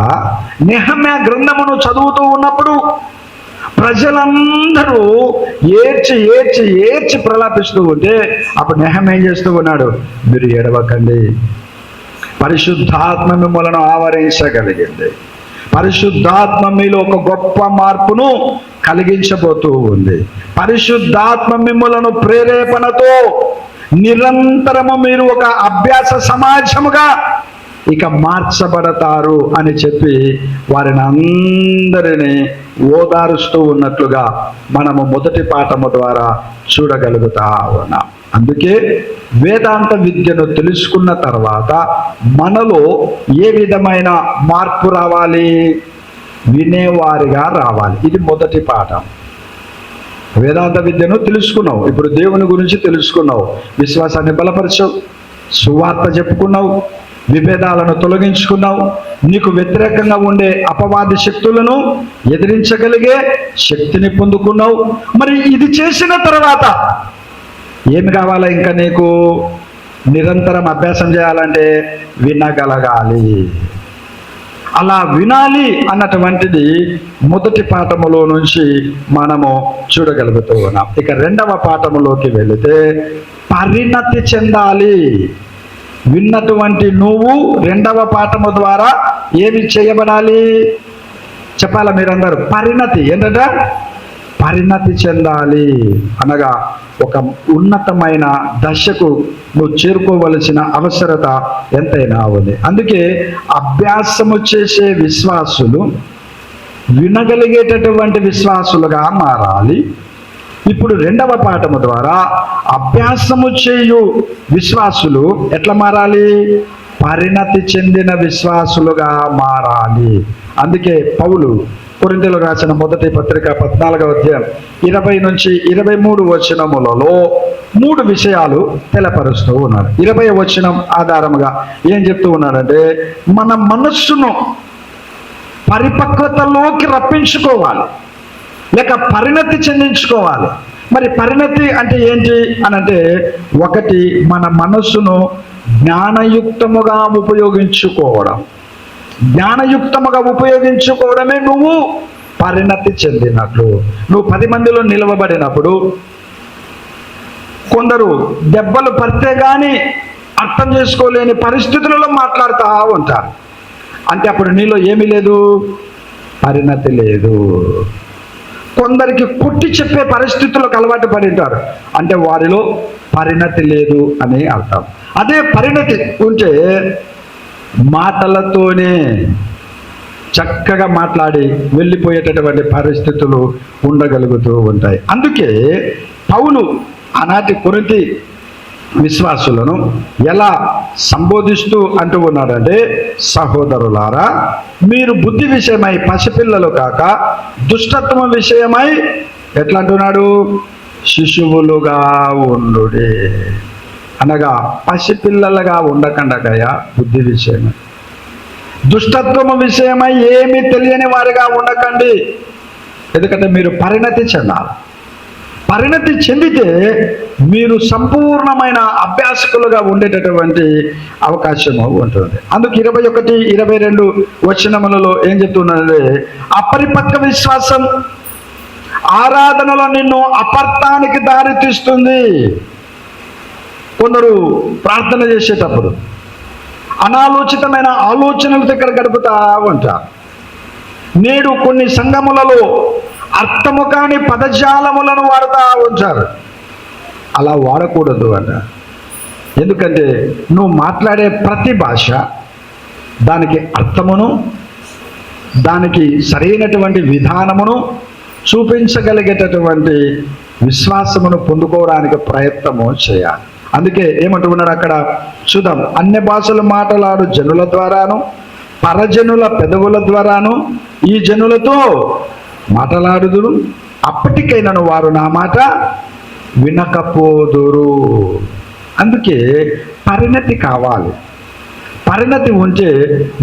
నెహమ్యా గ్రంథమును చదువుతూ ఉన్నప్పుడు ప్రజలందరూ ఏడ్చి ఏడ్చి ఏడ్చి ప్రలాపిస్తూ ఉంటే అప్పుడు నెహమ్యా ఏం చేస్తూ ఉన్నాడు? మీరు ఏడవకండి, పరిశుద్ధాత్మ మిమ్మలను ఆవరించగలిగింది. పరిశుద్ధాత్మ మీలో ఒక గొప్ప మార్పును కలిగించబోతూ ఉంది. పరిశుద్ధాత్మ మిమ్మలను ప్రేరేపణతో నిరంతరము మీరు ఒక అభ్యాస సమాజముగా ఇక మార్చబడతారు అని చెప్పి వారిని అందరినీ ఓదారుస్తూ ఉన్నట్లుగా మనము మొదటి పాఠము ద్వారా చూడగలుగుతా ఉన్నాం. అందుకే వేదాంత విద్యను తెలుసుకున్న తర్వాత మనలో ఏ విధమైన మార్పు రావాలి? వినేవారిగా రావాలి. ఇది మొదటి పాఠం. వేదాంత విద్యను తెలుసుకున్నావు, ఇప్పుడు దేవుని గురించి తెలుసుకున్నావు, విశ్వాసాన్ని బలపరచావు, సువార్త చెప్పుకున్నావు, విభేదాలను తొలగించుకున్నావు, నీకు వ్యతిరేకంగా ఉండే అపవాది శక్తులను ఎదిరించగలిగే శక్తిని పొందుకున్నావు. మరి ఇది చేసిన తర్వాత ఏమి కావాలా? ఇంకా నీకు నిరంతరం అభ్యాసం చేయాలంటే వినగలగాలి. అలా వినాలి అన్నటువంటిది మొదటి పాఠములో నుంచి మనము చూడగలుగుతూ ఉన్నాం. ఇక రెండవ పాఠములోకి వెళితే పరిణతి చెందాలి. విన్నటువంటి నువ్వు రెండవ పాఠము ద్వారా ఏమి చేయబడాలి? చెప్పాలా మీరందరూ? పరిణతి ఏంటంటే పరిణతి చెందాలి అనగా ఒక ఉన్నతమైన దశకు నువ్వు చేరుకోవలసిన అవసరత ఎంతైనా ఉంది. అందుకే అభ్యాసము చేసే విశ్వాసులు వినగలిగేటటువంటి విశ్వాసులుగా మారాలి. ఇప్పుడు రెండవ పాఠము ద్వారా అభ్యాసము చేయు విశ్వాసులు ఎట్లా మారాలి? పరిణతి చెందిన విశ్వాసులుగా మారాలి. అందుకే పౌలు కొరింథీయులకు రాసిన మొదటి పత్రిక 14వ అధ్యాయం 20 నుంచి 23 వచనములలో 3 విషయాలు తెలపరుస్తూ ఉన్నాడు. 20వ వచనం ఆధారముగా ఏం చెప్తూ ఉన్నాడంటే, మన మనస్సును పరిపక్వతలోకి రప్పించుకోవాలి, లేక పరిణతి చెందించుకోవాలి. మరి పరిణతి అంటే ఏంటి అని అంటే, ఒకటి మన మనస్సును జ్ఞానయుక్తముగా ఉపయోగించుకోవడం. జ్ఞానయుక్తముగా ఉపయోగించుకోవడమే నువ్వు పరిణతి చెందినట్లు. నువ్వు 10 మందిలో నిలవబడినప్పుడు కొందరు దెబ్బలు పడితే గాని అర్థం చేసుకోలేని పరిస్థితులలో మాట్లాడుతూ ఉంటారు. అంటే అప్పుడు నీలో ఏమీ లేదు, పరిణతి లేదు. కొందరికి కొట్టి చెప్పే పరిస్థితులకు అలవాటు పడి ఉంటారు, అంటే వారిలో పరిణతి లేదు అని అర్థం. అదే పరిణతి ఉంటే మాటలతోనే చక్కగా మాట్లాడి వెళ్ళిపోయేటటువంటి పరిస్థితులు ఉండగలుగుతూ ఉంటాయి. అందుకే పౌలు ఆనాటి కొరింథీ విశ్వాసులను ఎలా సంబోధిస్తూ అంటూ ఉన్నాడంటే, సహోదరులారా, మీరు బుద్ధి విషయమై పసిపిల్లలు కాక దుష్టత్వం విషయమై ఎట్లా అంటున్నాడు? శిశువులుగా ఉండుడి. అనగా పసిపిల్లలుగా ఉండకండగయా బుద్ధి విషయమై, దుష్టత్వము విషయమై ఏమీ తెలియని వారిగా ఉండకండి. ఎందుకంటే మీరు పరిణతి చెందాలి. పరిణతి చెందితే మీరు సంపూర్ణమైన అభ్యాసకులుగా ఉండేటటువంటి అవకాశము ఉంటుంది. అందుకు 21, 22 వచనములలో ఏం చెప్తున్నాడంటే, అపరిపక్వ విశ్వాసం ఆరాధనలో నిన్ను అపార్థానికి దారి తీస్తుంది. కొందరు ప్రార్థన చేసేటప్పుడు అనాలోచితమైన ఆలోచనలతో ఇక్కడ గడుపుతా ఉంటారు. నేడు కొన్ని సంఘములలో అర్థము కాని పదజాలములను వాడుతూ ఉంటారు. అలా వాడకూడదు అన్న. ఎందుకంటే నువ్వు మాట్లాడే ప్రతి భాష దానికి అర్థమును, దానికి సరైనటువంటి విధానమును చూపించగలిగేటటువంటి విశ్వాసమును పొందుకోవడానికి ప్రయత్నము చేయాలి. అందుకే ఏమంటున్నాడు అక్కడ చూద్దాం. అన్య భాషలు మాట్లాడు జనుల ద్వారాను, పరజనుల పెదవుల ద్వారాను ఈ జనులతో మాట్లాడుదురు, అప్పటికైనను వారు నా మాట వినకపోదురు. అందుకే పరిణతి కావాలి. పరిణతి ఉంటే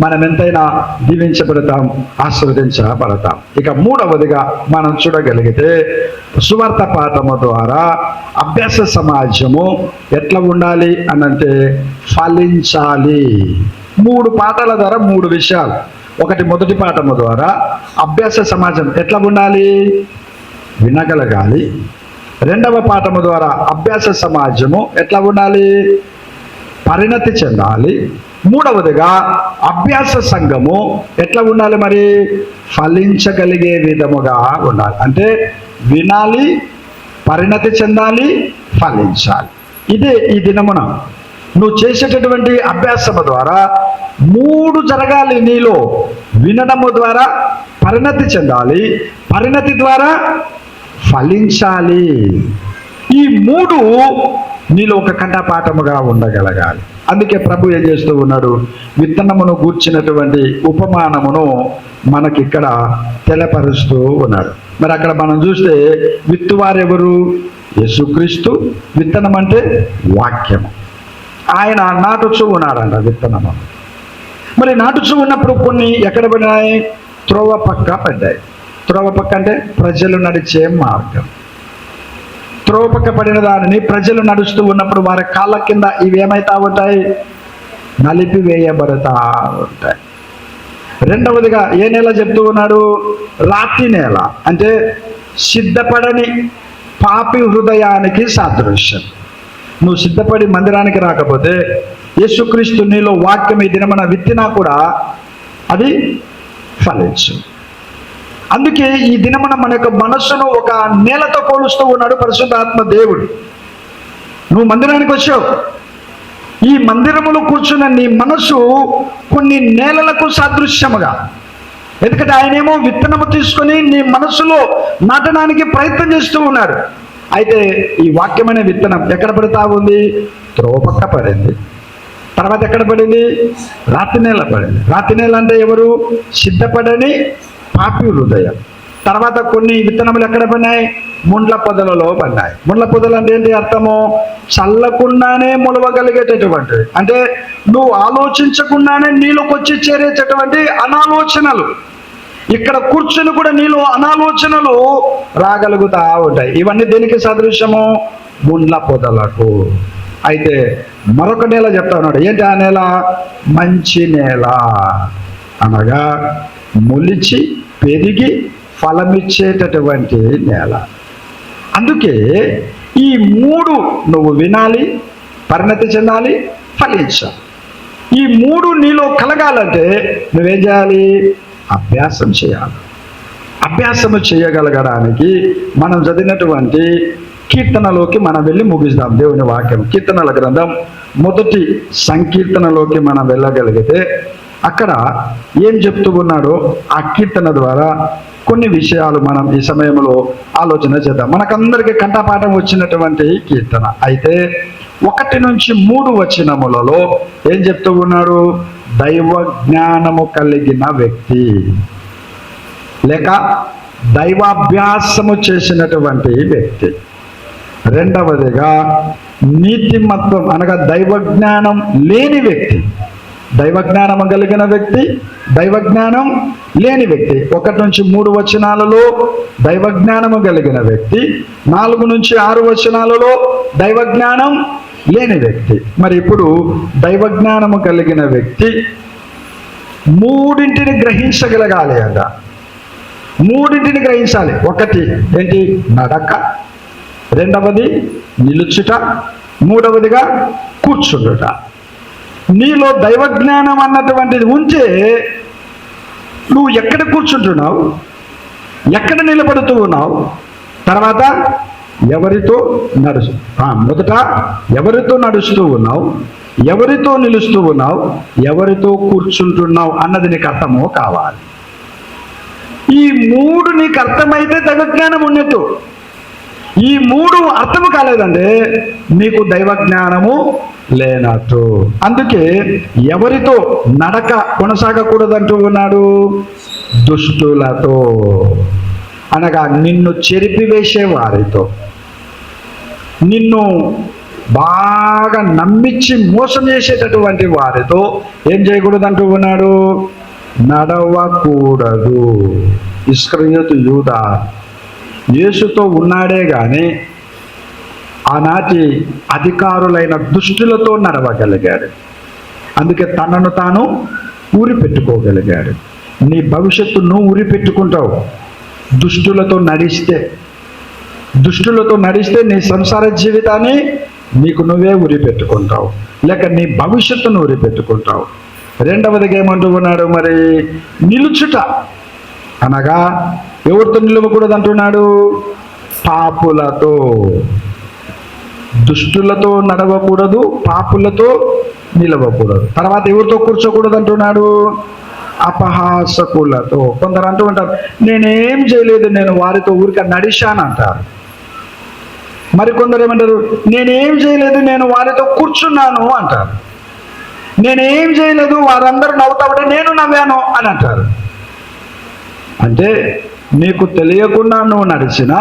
మనం ఎంతైనా దీవించబడతాం, ఆశీర్వదించబడతాం. ఇక మూడవదిగా మనం చూడగలిగితే, సువార్త పాఠము ద్వారా అభ్యాస సమాజము ఎట్లా ఉండాలి అనంటే ఫలించాలి. 3 పాఠాల ద్వారా 3 విషయాలు. ఒకటి, మొదటి పాఠము ద్వారా అభ్యాస సమాజం ఎట్లా ఉండాలి? వినగలగాలి. రెండవ పాఠము ద్వారా అభ్యాస సమాజము ఎట్లా ఉండాలి? పరిణతి చెందాలి. మూడవదిగా అభ్యాస సంఘము ఎట్లా ఉండాలి? మరి ఫలించగలిగే విధముగా ఉండాలి. అంటే వినాలి, పరిణతి చెందాలి, ఫలించాలి. ఇదే ఈ దినమున నువ్వు చేసేటటువంటి అభ్యాసము ద్వారా 3 జరగాలి నీలో. వినడము ద్వారా పరిణతి చెందాలి, పరిణతి ద్వారా ఫలించాలి. ఈ 3 నీలో ఒక కంఠపాఠముగా ఉండగలగాలి. అందుకే ప్రభు ఏం చేస్తూ ఉన్నాడు? విత్తనమును గూర్చినటువంటి ఉపమానమును మనకిక్కడ తెలపరుస్తూ ఉన్నాడు. మరి అక్కడ మనం చూస్తే విత్తువారెవరు? యేసుక్రీస్తు. విత్తనం అంటే వాక్యము. ఆయన నాటుచూ ఉన్నాడంట విత్తనము. మరి నాటుచూ ఉన్నప్పుడు కొన్ని ఎక్కడ పడినాయి? త్రోవ పక్క పడ్డాయి. త్రోవ పక్క అంటే ప్రజలు నడిచే మార్గం. త్రోవ పక్క పడిన దానిని ప్రజలు నడుస్తూ ఉన్నప్పుడు వారి కాళ్ళ కింద ఇవేమైతా ఉంటాయి? నలిపివేయబడతా ఉంటాయి. రెండవదిగా ఏ నేల చెప్తూ ఉన్నాడు? రాతి నేల. అంటే సిద్ధపడని పాపి హృదయానికి సాదృశ్యం. నువ్వు సిద్ధపడి మందిరానికి రాకపోతే, యేసుక్రీస్తు నీలో వాక్యం ఈ దినమున విత్తినా కూడా అది ఫలించు. అందుకే ఈ దినమున మన యొక్క మనస్సును ఒక నేలతో పోలుస్తూ ఉన్నాడు పరిశుద్ధాత్మ దేవుడు. నువ్వు మందిరానికి వచ్చావు, ఈ మందిరములో కూర్చున్న నీ మనస్సు కొన్ని నేలలకు సాదృశ్యముగా, ఎందుకంటే ఆయనేమో విత్తనము తీసుకొని నీ మనస్సులో నాటడానికి ప్రయత్నం చేస్తూ ఉన్నాడు. అయితే ఈ వాక్యమైన విత్తనం ఎక్కడ పడుతూ ఉంది? త్రోవ పక్క పడింది. తర్వాత ఎక్కడ పడింది? రాతి నేల పడింది. రాతి నేల అంటే ఎవరు? సిద్ధపడని పాపి హృదయం. తర్వాత కొన్ని విత్తనములు ఎక్కడ పడినాయి? ముండ్ల పొదలలో పడినాయి. ముండ్ల పొదలు అంటే ఏంటి అర్థము? చల్లకుండానే మొలవగలిగేటటువంటివి, అంటే నువ్వు ఆలోచించకుండానే నీలోకి వచ్చి చేరేటటువంటి అనాలోచనలు. ఇక్కడ కూర్చుని కూడా నీలో అనాలోచనలు రాగలుగుతా ఉంటాయి. ఇవన్నీ దేనికి సదృశ్యము? ముండ్ల పొదలకు. అయితే మరొక నేల చెప్తా ఉన్నాడు. ఏంటి ఆ నేల? మంచి నేల, అనగా మొలిచి పెరిగి ఫలమిచ్చేటటువంటి నేల. అందుకే ఈ మూడు నువ్వు వినాలి, పరిణతి చెందాలి, ఫలించాలి. ఈ మూడు నీలో కలగాలంటే నువ్వేం చేయాలి? అభ్యాసం చేయాలి. అభ్యాసము చేయగలగడానికి మనం చదివినటువంటి కీర్తనలోకి మనం వెళ్ళి ముగిస్తాం. దేవుని వాక్యం కీర్తనల గ్రంథం 1 సంకీర్తనలోకి మనం వెళ్ళగలిగితే అక్కడ ఏం చెప్తూ ఉన్నాడో ఆ కీర్తన ద్వారా కొన్ని విషయాలు మనం ఈ సమయంలో ఆలోచన చేద్దాం. మనకందరికీ కంఠపాఠం వచ్చినటువంటి కీర్తన. అయితే 1 నుంచి 3 వచనములలో ఏం చెప్తూ ఉన్నాడు? దైవ జ్ఞానము కలిగిన వ్యక్తి, లేక దైవాభ్యాసము చేసినటువంటి వ్యక్తి. రెండవదిగా నీతిమత్వం, అనగా దైవజ్ఞానం లేని వ్యక్తి. దైవజ్ఞానం కలిగిన వ్యక్తి, దైవజ్ఞానం లేని వ్యక్తి. 1 నుంచి 3 వచనాలలో దైవజ్ఞానము కలిగిన వ్యక్తి, 4 నుంచి 6 వచనాలలో దైవజ్ఞానం లేని వ్యక్తి. మరి ఇప్పుడు దైవజ్ఞానము కలిగిన వ్యక్తి మూడింటిని గ్రహించగలగాలి అట. మూడింటిని గ్రహించాలి. ఒకటి ఏంటి? నడక. రెండవది నిలుచుట. మూడవదిగా కూర్చుండుట. నీలో దైవజ్ఞానం అన్నటువంటిది ఉంటే నువ్వు ఎక్కడ కూర్చుంటున్నావు, ఎక్కడ నిలబడుతూ ఉన్నావు, తర్వాత ఎవరితో మొదట ఎవరితో నడుస్తూ ఉన్నావు, ఎవరితో నిలుస్తూ ఉన్నావు, ఎవరితో కూర్చుంటున్నావు అన్నది నీకు అర్థము కావాలి. ఈ మూడు నీకు అర్థమైతే దైవజ్ఞానం ఉన్నట్టు. ఈ మూడు అర్థము కాలేదంటే నీకు దైవజ్ఞానము లేనట్టు. అందుకే ఎవరితో నడక కొనసాగకూడదంటూ ఉన్నాడు? దుష్టులతో, అనగా నిన్ను చెరిపివేసే వారితో, నిన్ను బాగా నమ్మించి మోసం చేసేటటువంటి వారితో ఏం చేయకూడదంటూ ఉన్నాడు? నడవకూడదు. ఇస్కరియోతు యూదా యేసుతో ఉన్నాడే గాని ఆనాటి అధికారులైన దుష్టులతో నడవగలిగాడు. అందుకే తనను తాను ఊరి పెట్టుకోగలిగాడు. నీ భవిష్యత్తు నువ్వు ఊరి పెట్టుకుంటావు దుష్టులతో నడిస్తే నీ సంసార జీవితాన్ని నీకు నువ్వే ఉరి పెట్టుకుంటావు, లేక నీ భవిష్యత్తును ఉరి పెట్టుకుంటావు. రెండవదిగా ఏమంటూ ఉన్నాడు? మరి నిలుచుట, అనగా ఎవరితో నిలవకూడదు అంటున్నాడు? పాపులతో. దుష్టులతో నడవకూడదు, పాపులతో నిలవకూడదు. తర్వాత ఎవరితో కూర్చోకూడదు అంటున్నాడు? అపహాసకులతో. కొందరు అంటూ ఉంటారు, నేనేం చేయలేదు, నేను వారితో ఊరిక నడిచాను అంటారు. మరికొందరు ఏమంటారు? నేనేం చేయలేదు, నేను వారితో కూర్చున్నాను అంటారు. నేనేం చేయలేదు, వారందరూ నవ్వుతాబట్టే నేను నవ్వాను అని అంటారు. అంటే నీకు తెలియకుండా నువ్వు నడిచినా,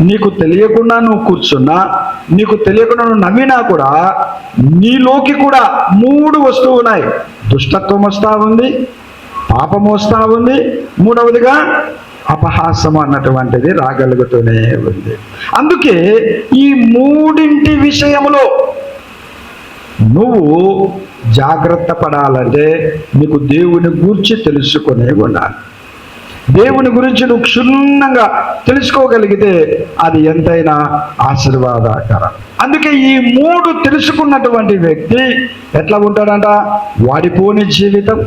నీకు తెలియకుండా నువ్వు కూర్చున్నా, నీకు తెలియకుండా నువ్వు నవ్వినా కూడా నీలోకి కూడా మూడు వస్తువు ఉన్నాయి. దుష్టత్వం వస్తూ ఉంది, పాపం వస్తూ ఉంది, మూడవదిగా అపహాసం అన్నటువంటిది రాగలుగుతూనే ఉంది. అందుకే ఈ మూడింటి విషయంలో నువ్వు జాగ్రత్త పడాలంటే నీకు దేవుని గురించి తెలుసుకునే ఉండాలి. దేవుని గురించి నువ్వు క్షుణ్ణంగా తెలుసుకోగలిగితే అది ఎంతైనా ఆశీర్వాదకరం. అందుకే ఈ మూడు తెలుసుకున్నటువంటి వ్యక్తి ఎట్లా ఉంటాడంట? వాడిపోని జీవితం,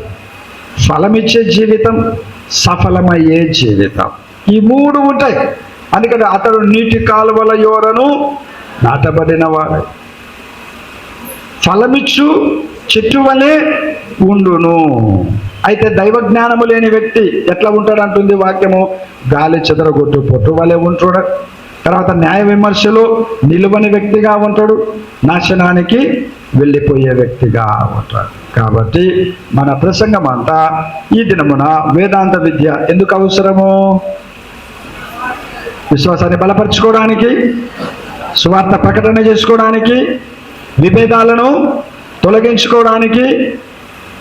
ఫలమిచ్చే జీవితం, సఫలమయ్యే జీవితం. ఈ మూడు ఉంటాయి. అందుకని అతడు నీటి కాలువల యోరను నాటబడిన వాడు, ఫలమిచ్చు చెట్టు వలె ఉండును. అయితే దైవ జ్ఞానము లేని వ్యక్తి ఎట్లా ఉంటాడు అంటుంది వాక్యము, గాలి చెదరగొట్టు పొట్టు వలె ఉంటాడు. తర్వాత న్యాయ విమర్శలో నిలువని వ్యక్తిగా ఉంటాడు, నాశనానికి వెళ్ళిపోయే వ్యక్తిగా ఉంటాడు. కాబట్టి మన ప్రసంగం అంతా ఈ దినమున వేదాంత విద్య ఎందుకు అవసరము? విశ్వాసాన్ని బలపరచుకోవడానికి, సువార్త ప్రకటన చేసుకోవడానికి, విభేదాలను తొలగించుకోవడానికి,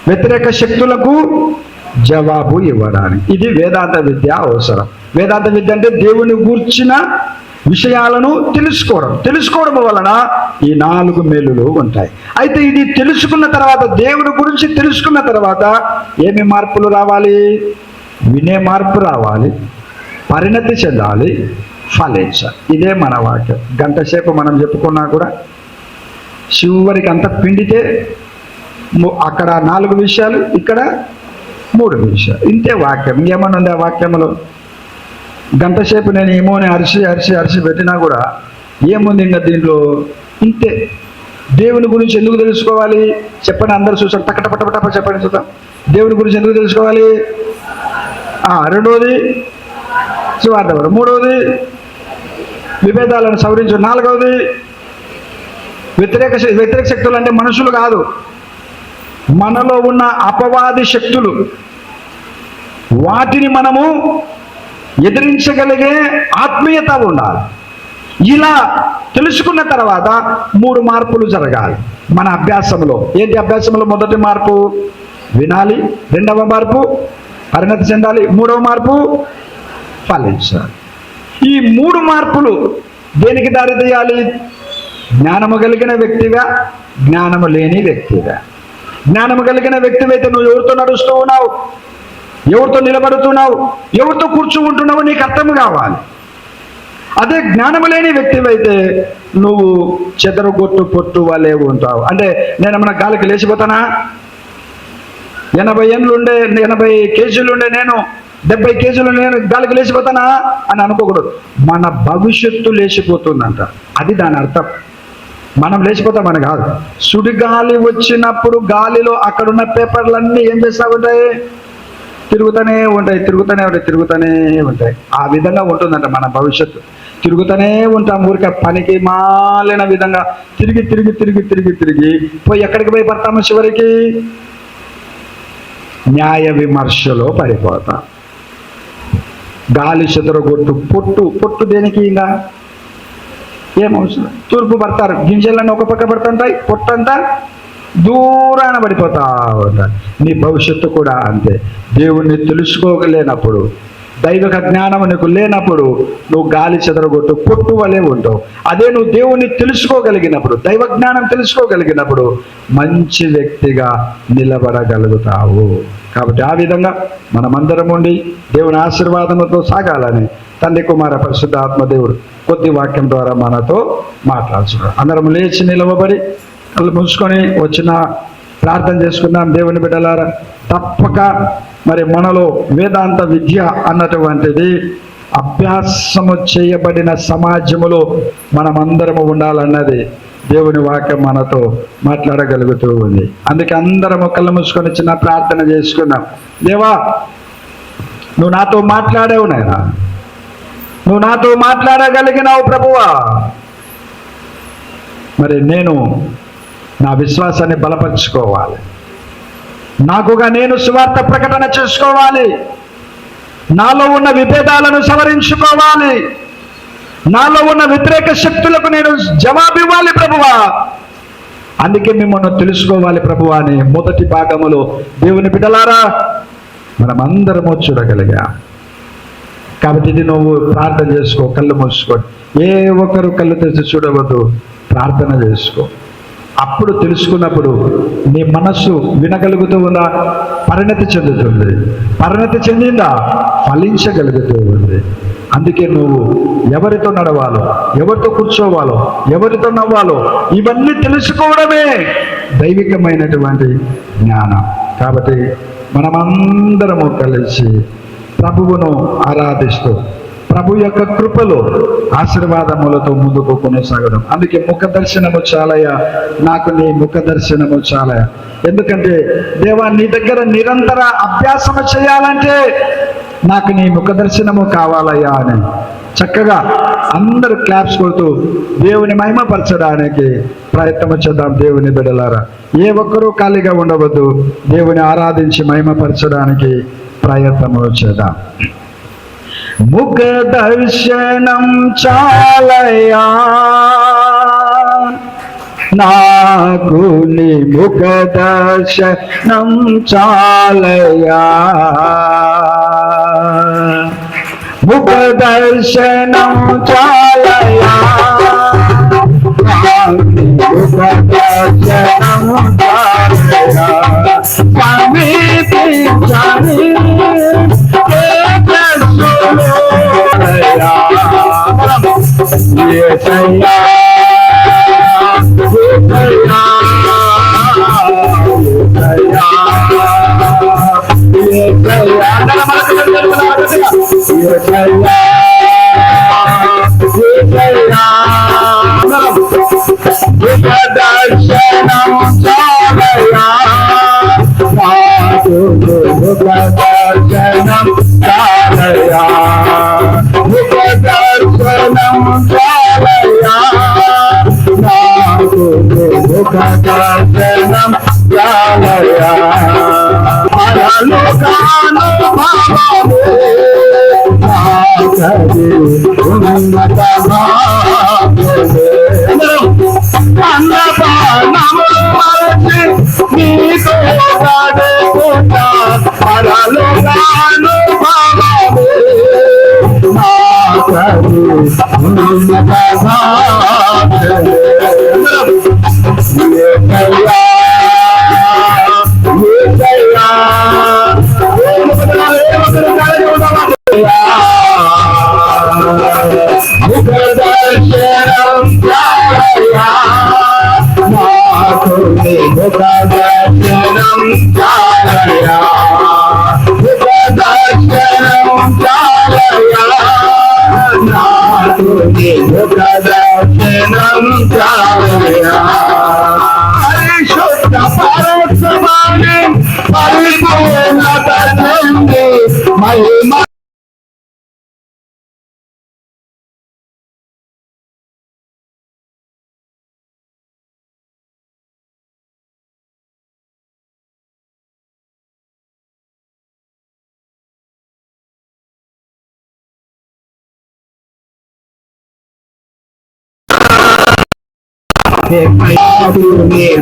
వ్యతిరేక శక్తులకు జవాబు ఇవ్వడానికి. ఇది వేదాంత విద్య అవసరం. వేదాంత విద్య అంటే దేవుని గూర్చిన విషయాలను తెలుసుకోవడం వలన ఈ 4 మేలులు ఉంటాయి. అయితే ఇది తెలుసుకున్న తర్వాత, దేవుని గురించి తెలుసుకున్న తర్వాత ఏమి మార్పులు రావాలి? వినే మార్పు రావాలి, పరిణతి చెందాలి, ఫలించాలి. ఇదే మన వాక్యం. గంట సేపు మనం చెప్పుకున్నా కూడా చివరికి అంతా పిండితే అక్కడ 4 విషయాలు, ఇక్కడ 3 విషయాలు. ఇంతే వాక్యం. ఇంకేమన్నా ఉంది ఆ వాక్యంలో? గంట సేపు నేను ఏమో అని అరిసి పెట్టినా కూడా ఏముంది ఇంకా దీంట్లో? ఇంతే. దేవుని గురించి ఎందుకు తెలుసుకోవాలి చెప్పండి? అందరూ చూసారు, టపటపటపట చెప్పండి చూద్దాం. దేవుని గురించి ఎందుకు తెలుసుకోవాలి? రెండవది సువార్త, మూడవది విభేదాలను సవరించు, నాలుగవది వ్యతిరేక శక్తులు అంటే మనుషులు కాదు, మనలో ఉన్న అపవాది శక్తులు. వాటిని మనము ఎదిరించగలిగే ఆత్మీయత ఉండాలి. ఇలా తెలుసుకున్న తర్వాత 3 మార్పులు జరగాలి మన అభ్యాసంలో. ఏంటి అభ్యాసంలో? మొదటి మార్పు వినాలి, రెండవ మార్పు పరిణతి చెందాలి, మూడవ మార్పు ఫలించాలి. ఈ 3 మార్పులు దేనికి దారి తీయాలి? జ్ఞానము కలిగిన వ్యక్తిగా, జ్ఞానము లేని వ్యక్తిగా. జ్ఞానము కలిగిన వ్యక్తివైతే నువ్వు ఎవరితో నడుస్తూ ఉన్నావు, ఎవరితో నిలబడుతున్నావు, ఎవరితో కూర్చుంటున్నావు నీకు అర్థం కావాలి. అదే జ్ఞానము లేని వ్యక్తివైతే నువ్వు చెదరగొట్టు పొట్టు వలె ఉంటావు. అంటే నేను ఏమన్నా గాలికి లేచిపోతానా? 80 ఏళ్ళుండే 80 కేజీలుండే నేను 70 కేజీలు నేను గాలికి లేచిపోతానా అని అనుకోకూడదు. మన భవిష్యత్తు లేచిపోతుందంట. అది దాని అర్థం. మనం లేచిపోతామని కాదు. సుడిగాలి వచ్చినప్పుడు గాలిలో అక్కడున్న పేపర్లన్నీ ఏం చేస్తూ ఉంటాయి? తిరుగుతూనే ఉంటాయి. ఆ విధంగా ఉంటుందంట మన భవిష్యత్తు. తిరుగుతూనే ఉంటాం, ఊరికే పనికి మాలిన విధంగా తిరిగి పోయి ఎక్కడికి పోయి పడతాము? చివరికి న్యాయ విమర్శలో పడిపోతాం. గాలి చెదరగొట్టు పొట్టు దేనికి? ఇంకా ఏమవసరం? తూర్పు పడతారు, గింజలన్నీ ఒక పక్క పడుతుంటాయి, పొట్టంతా దూరాన పడిపోతా ఉంటాయి. నీ భవిష్యత్తు కూడా అంతే. దేవుణ్ణి తెలుసుకోగలేనప్పుడు, దైవిక జ్ఞానం నీకు లేనప్పుడు నువ్వు గాలి చెదరగొట్టు పొట్టు వలె ఉంటావు. అదే నువ్వు దేవుణ్ణి తెలుసుకోగలిగినప్పుడు, దైవ జ్ఞానం తెలుసుకోగలిగినప్పుడు మంచి వ్యక్తిగా నిలబడగలుగుతావు. కాబట్టి ఆ విధంగా మనమందరం ఉండి దేవుని ఆశీర్వాదముతో సాగాలని తండ్రి, కుమార, పరిశుద్ధ ఆత్మ దేవుడు కొద్ది వాక్యం ద్వారా మనతో మాట్లాడుతున్నారు. అందరం లేచి నిలవబడి కళ్ళు మూసుకొని వచ్చిన ప్రార్థన చేసుకుందాం. దేవుని బిడ్డలారా, తప్పక మరి మనలో వేదాంత విద్య అన్నటువంటిది అభ్యాసము చేయబడిన సమాజములో మనమందరము ఉండాలన్నది దేవుని వాక్యం మనతో మాట్లాడగలుగుతూ ఉంది. అందుకే అందరము కళ్ళు మూసుకొని చిన్న ప్రార్థన చేసుకుందాం. దేవా, నువ్వు నాతో మాట్లాడావు నాయనా, నువ్వు నాతో మాట్లాడగలిగినావు ప్రభువా. మరి నేను నా విశ్వాసాన్ని బలపరుచుకోవాలి, నాకుగా నేను సువార్త ప్రకటన చేసుకోవాలి, నాలో ఉన్న విభేదాలను సవరించుకోవాలి, నాలో ఉన్న వ్యతిరేక శక్తులకు నేను జవాబివ్వాలి ప్రభువా. అందుకే మిమ్మల్ని తెలుసుకోవాలి ప్రభువా అని మొదటి భాగములో దేవుని బిడ్డలారా మనమందరము చూడగలిగా. కాబట్టి ఇది నువ్వు ప్రార్థన చేసుకో, కళ్ళు మూసుకోండి. ఏ ఒక్కరు కళ్ళు తెరిచి చూడవద్దు, ప్రార్థన చేసుకో. అప్పుడు తెలుసుకున్నప్పుడు నీ మనస్సు వినగలుగుతూ ఉందా? పరిణతి చెందుతుంది. పరిణతి చెందిందా? ఫలించగలుగుతూ ఉంది. అందుకే నువ్వు ఎవరితో నడవాలో, ఎవరితో కూర్చోవాలో, ఎవరితో నవ్వాలో ఇవన్నీ తెలుసుకోవడమే దైవికమైనటువంటి జ్ఞానం. కాబట్టి మనమందరము కలిసి ప్రభువును ఆరాధిస్తూ ప్రభు యొక్క కృపలో ఆశీర్వాదములతో ముందుకు కొనసాగడం. అందుకే ముఖ దర్శనము చాలయ్యా, నాకు నీ ముఖ దర్శనము చాలయ్యా. ఎందుకంటే దేవా, నీ దగ్గర నిరంతర అభ్యాసము చేయాలంటే నాకు నీ ముఖ దర్శనము కావాలయ్యా అని చక్కగా అందరూ క్లాప్స్ కొడుతూ దేవుని మహిమపరచడానికి ప్రయత్నం చేద్దాం. దేవుని బిడ్డలారా, ఏ ఒక్కరూ ఖాళీగా ఉండవద్దు. దేవుని ఆరాధించి మహిమపరచడానికి ప్రయత్నం చేద్దాం. ముఖ దర్శనం చాలయా, నాకు నీ ముఖ దర్శనం చాలయా, ముఖ దర్శనం చాలయా, ముఖ దర్శనం చాలయా, సమీపించని దర్శనం చాలయా, దర్శనం చాలయా, దర్శనం చాలయా, ముఖ దర్శనం చాలయా, పరలోకాను భావము అన్నపానము మరచి నీతో గడుపుతా, పరలోకాను భావము ముఖ దర్శనం చాలయా, నాకు నీ ముఖ దర్శనం చాలయా, ముఖ దర్శనం చాలయా, నాకు నీ ముఖ దర్శనం చాలయా, పరిశుద్ధ పరస్వామి పరిపూర్ణత చెంది మహిమ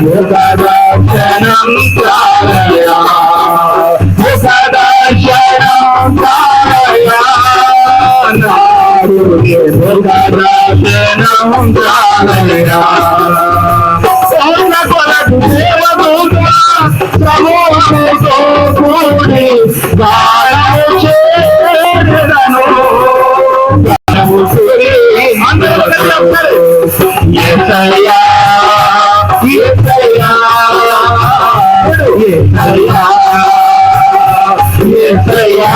ముఖ దర్శనం చాలయా, ముఖ దర్శనం చాలయా, ముఖ దర్శనం చాలయా, కొరకు దేవదూత సమూహంతో కూడి గానము చేరెదను, గానము చేరి యేసయ్యా యేసయ్యా యేసయ్యా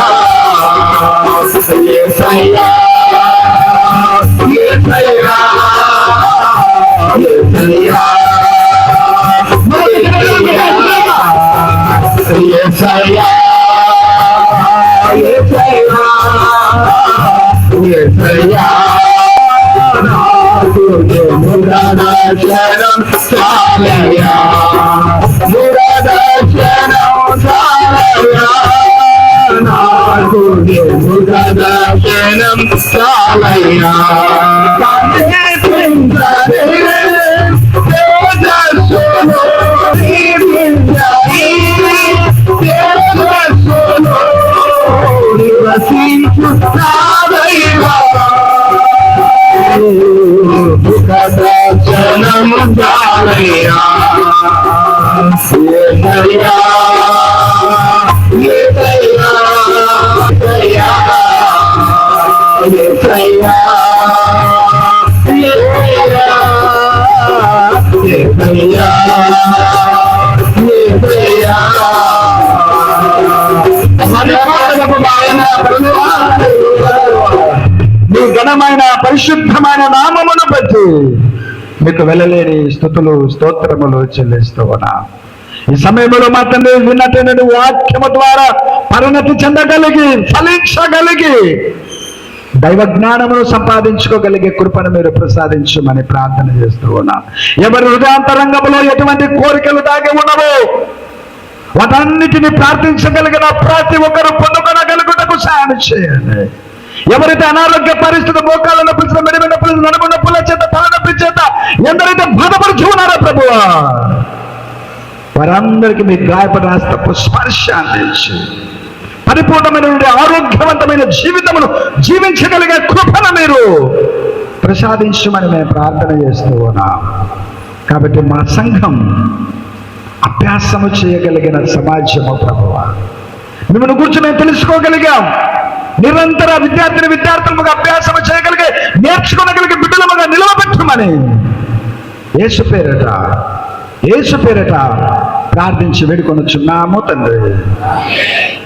యేసయ్యా యేసయ్యా యేసయ్యా యేసయ్యా యేసయ్యా యేసయ్యా మురదర్శనం చాలయా, మురదర్శనం చాలయా, నాకు మురదర్శనం చాలయా, తేజస్సును నివసించు ముఖ దర్శనం చాలయా, యేసయ్యా యేసయ్యా యేసయ్యా యేసయ్యా యేసయ్యా యేసయ్యా మన ఘనమైన పరిశుద్ధమైన నామమును బట్టి మీకు వెళ్ళలేని స్తుతులు స్తోత్రములు చెల్లిస్తూ ఉన్నా. ఈ సమయంలో మా తండ్రి విన్నటువంటి వాక్యము ద్వారా పరిణతి చెందగలిగి ఫలించగలిగి దైవ జ్ఞానమును సంపాదించుకోగలిగే కృపను మీరు ప్రసాదించమని ప్రార్థన చేస్తూ ఉన్నా. ఎవరి హృదయాంతరంగంలో ఎటువంటి కోరికలు దాగి ఉన్నవో వాటన్నిటిని ప్రార్థించగలిగిన ప్రతి ఒక్కరు పొందుకొనగలుగుటకు సహాయం చేయండి. ఎవరైతే అనారోగ్య పరిస్థితి, మోకాళ్ళ నొప్పులు, మెడమ నొప్పులు, నడుము నొప్పుల చేత, తలనొప్పి చేత ఎందరైతే బాధపడుచు ఉన్నారో ప్రభువా, వారందరికీ మీ గాయపడిన హస్తపు స్పర్శ అందించి పరిపూర్ణమైన ఆరోగ్యవంతమైన జీవితమును జీవించగలిగే కృపను మీరు ప్రసాదించమని మేము ప్రార్థన చేస్తూ ఉన్నాం. కాబట్టి మా సంఘం అభ్యాసము చేయగలిగిన సమాజము ప్రభువా, మిమ్మల్ని గురించి మేము తెలుసుకోగలిగాం. నిరంతర విద్యార్థులుగా అభ్యాసము చేయగలిగే, నేర్చుకోగలిగే బిడ్డలముగా నిలవబెట్టమని యేసు పేరట ప్రార్థించి వేడుకొనుచున్నాము తండ్రి.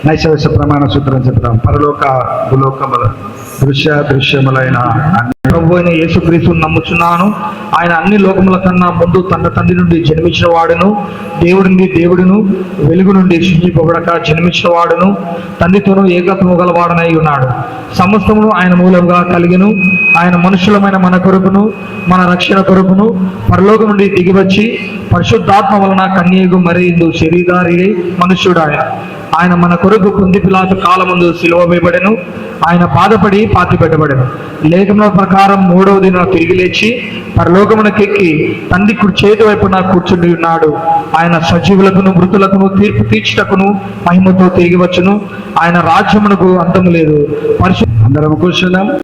నైసవేశ ప్రమాణ సూత్రం చెప్తాం. పరలోక భూలోకముల దృశ్యములైన ప్రభు అయిన యేసుక్రీస్తును నమ్ముచున్నాను. ఆయన అన్ని లోకముల కన్నా ముందు తన తండ్రి నుండి జన్మించిన వాడును, దేవుడును, వెలుగు నుండి సృష్టింపబడక జన్మించిన వాడును, తండ్రితోనూ ఏకత్వము గలవాడనై ఉన్నాడు. సమస్తమును ఆయన మూలముగా కలిగెను. ఆయన మనుషులమైన మన కొరకును, మన రక్షణ కొరకును పరలోకం నుండి దిగివచ్చి పరిశుద్ధాత్మ వలన కన్యకు మరిందు శరీరారి మనుష్యుడాయన. ఆయన మన కొరకు పొంది పిలాతు కాలముందు సిలువ వేయబడెను. ఆయన బాధపడి పాతిపెట్టబడెను. లేఖన ప్రకారం 3వ దిన తిరిగి లేచి పరలోకమునకెక్కి తండ్రి కుడి చేతి వైపున కూర్చుని ఉన్నాడు. ఆయన సజీవులకును మృతులకును తీర్పు తీర్చుటకును మహిమతో తిరిగి వచ్చును. ఆయన రాజ్యమునకు అంతము లేదు. అందరం కూర్చున్నాం.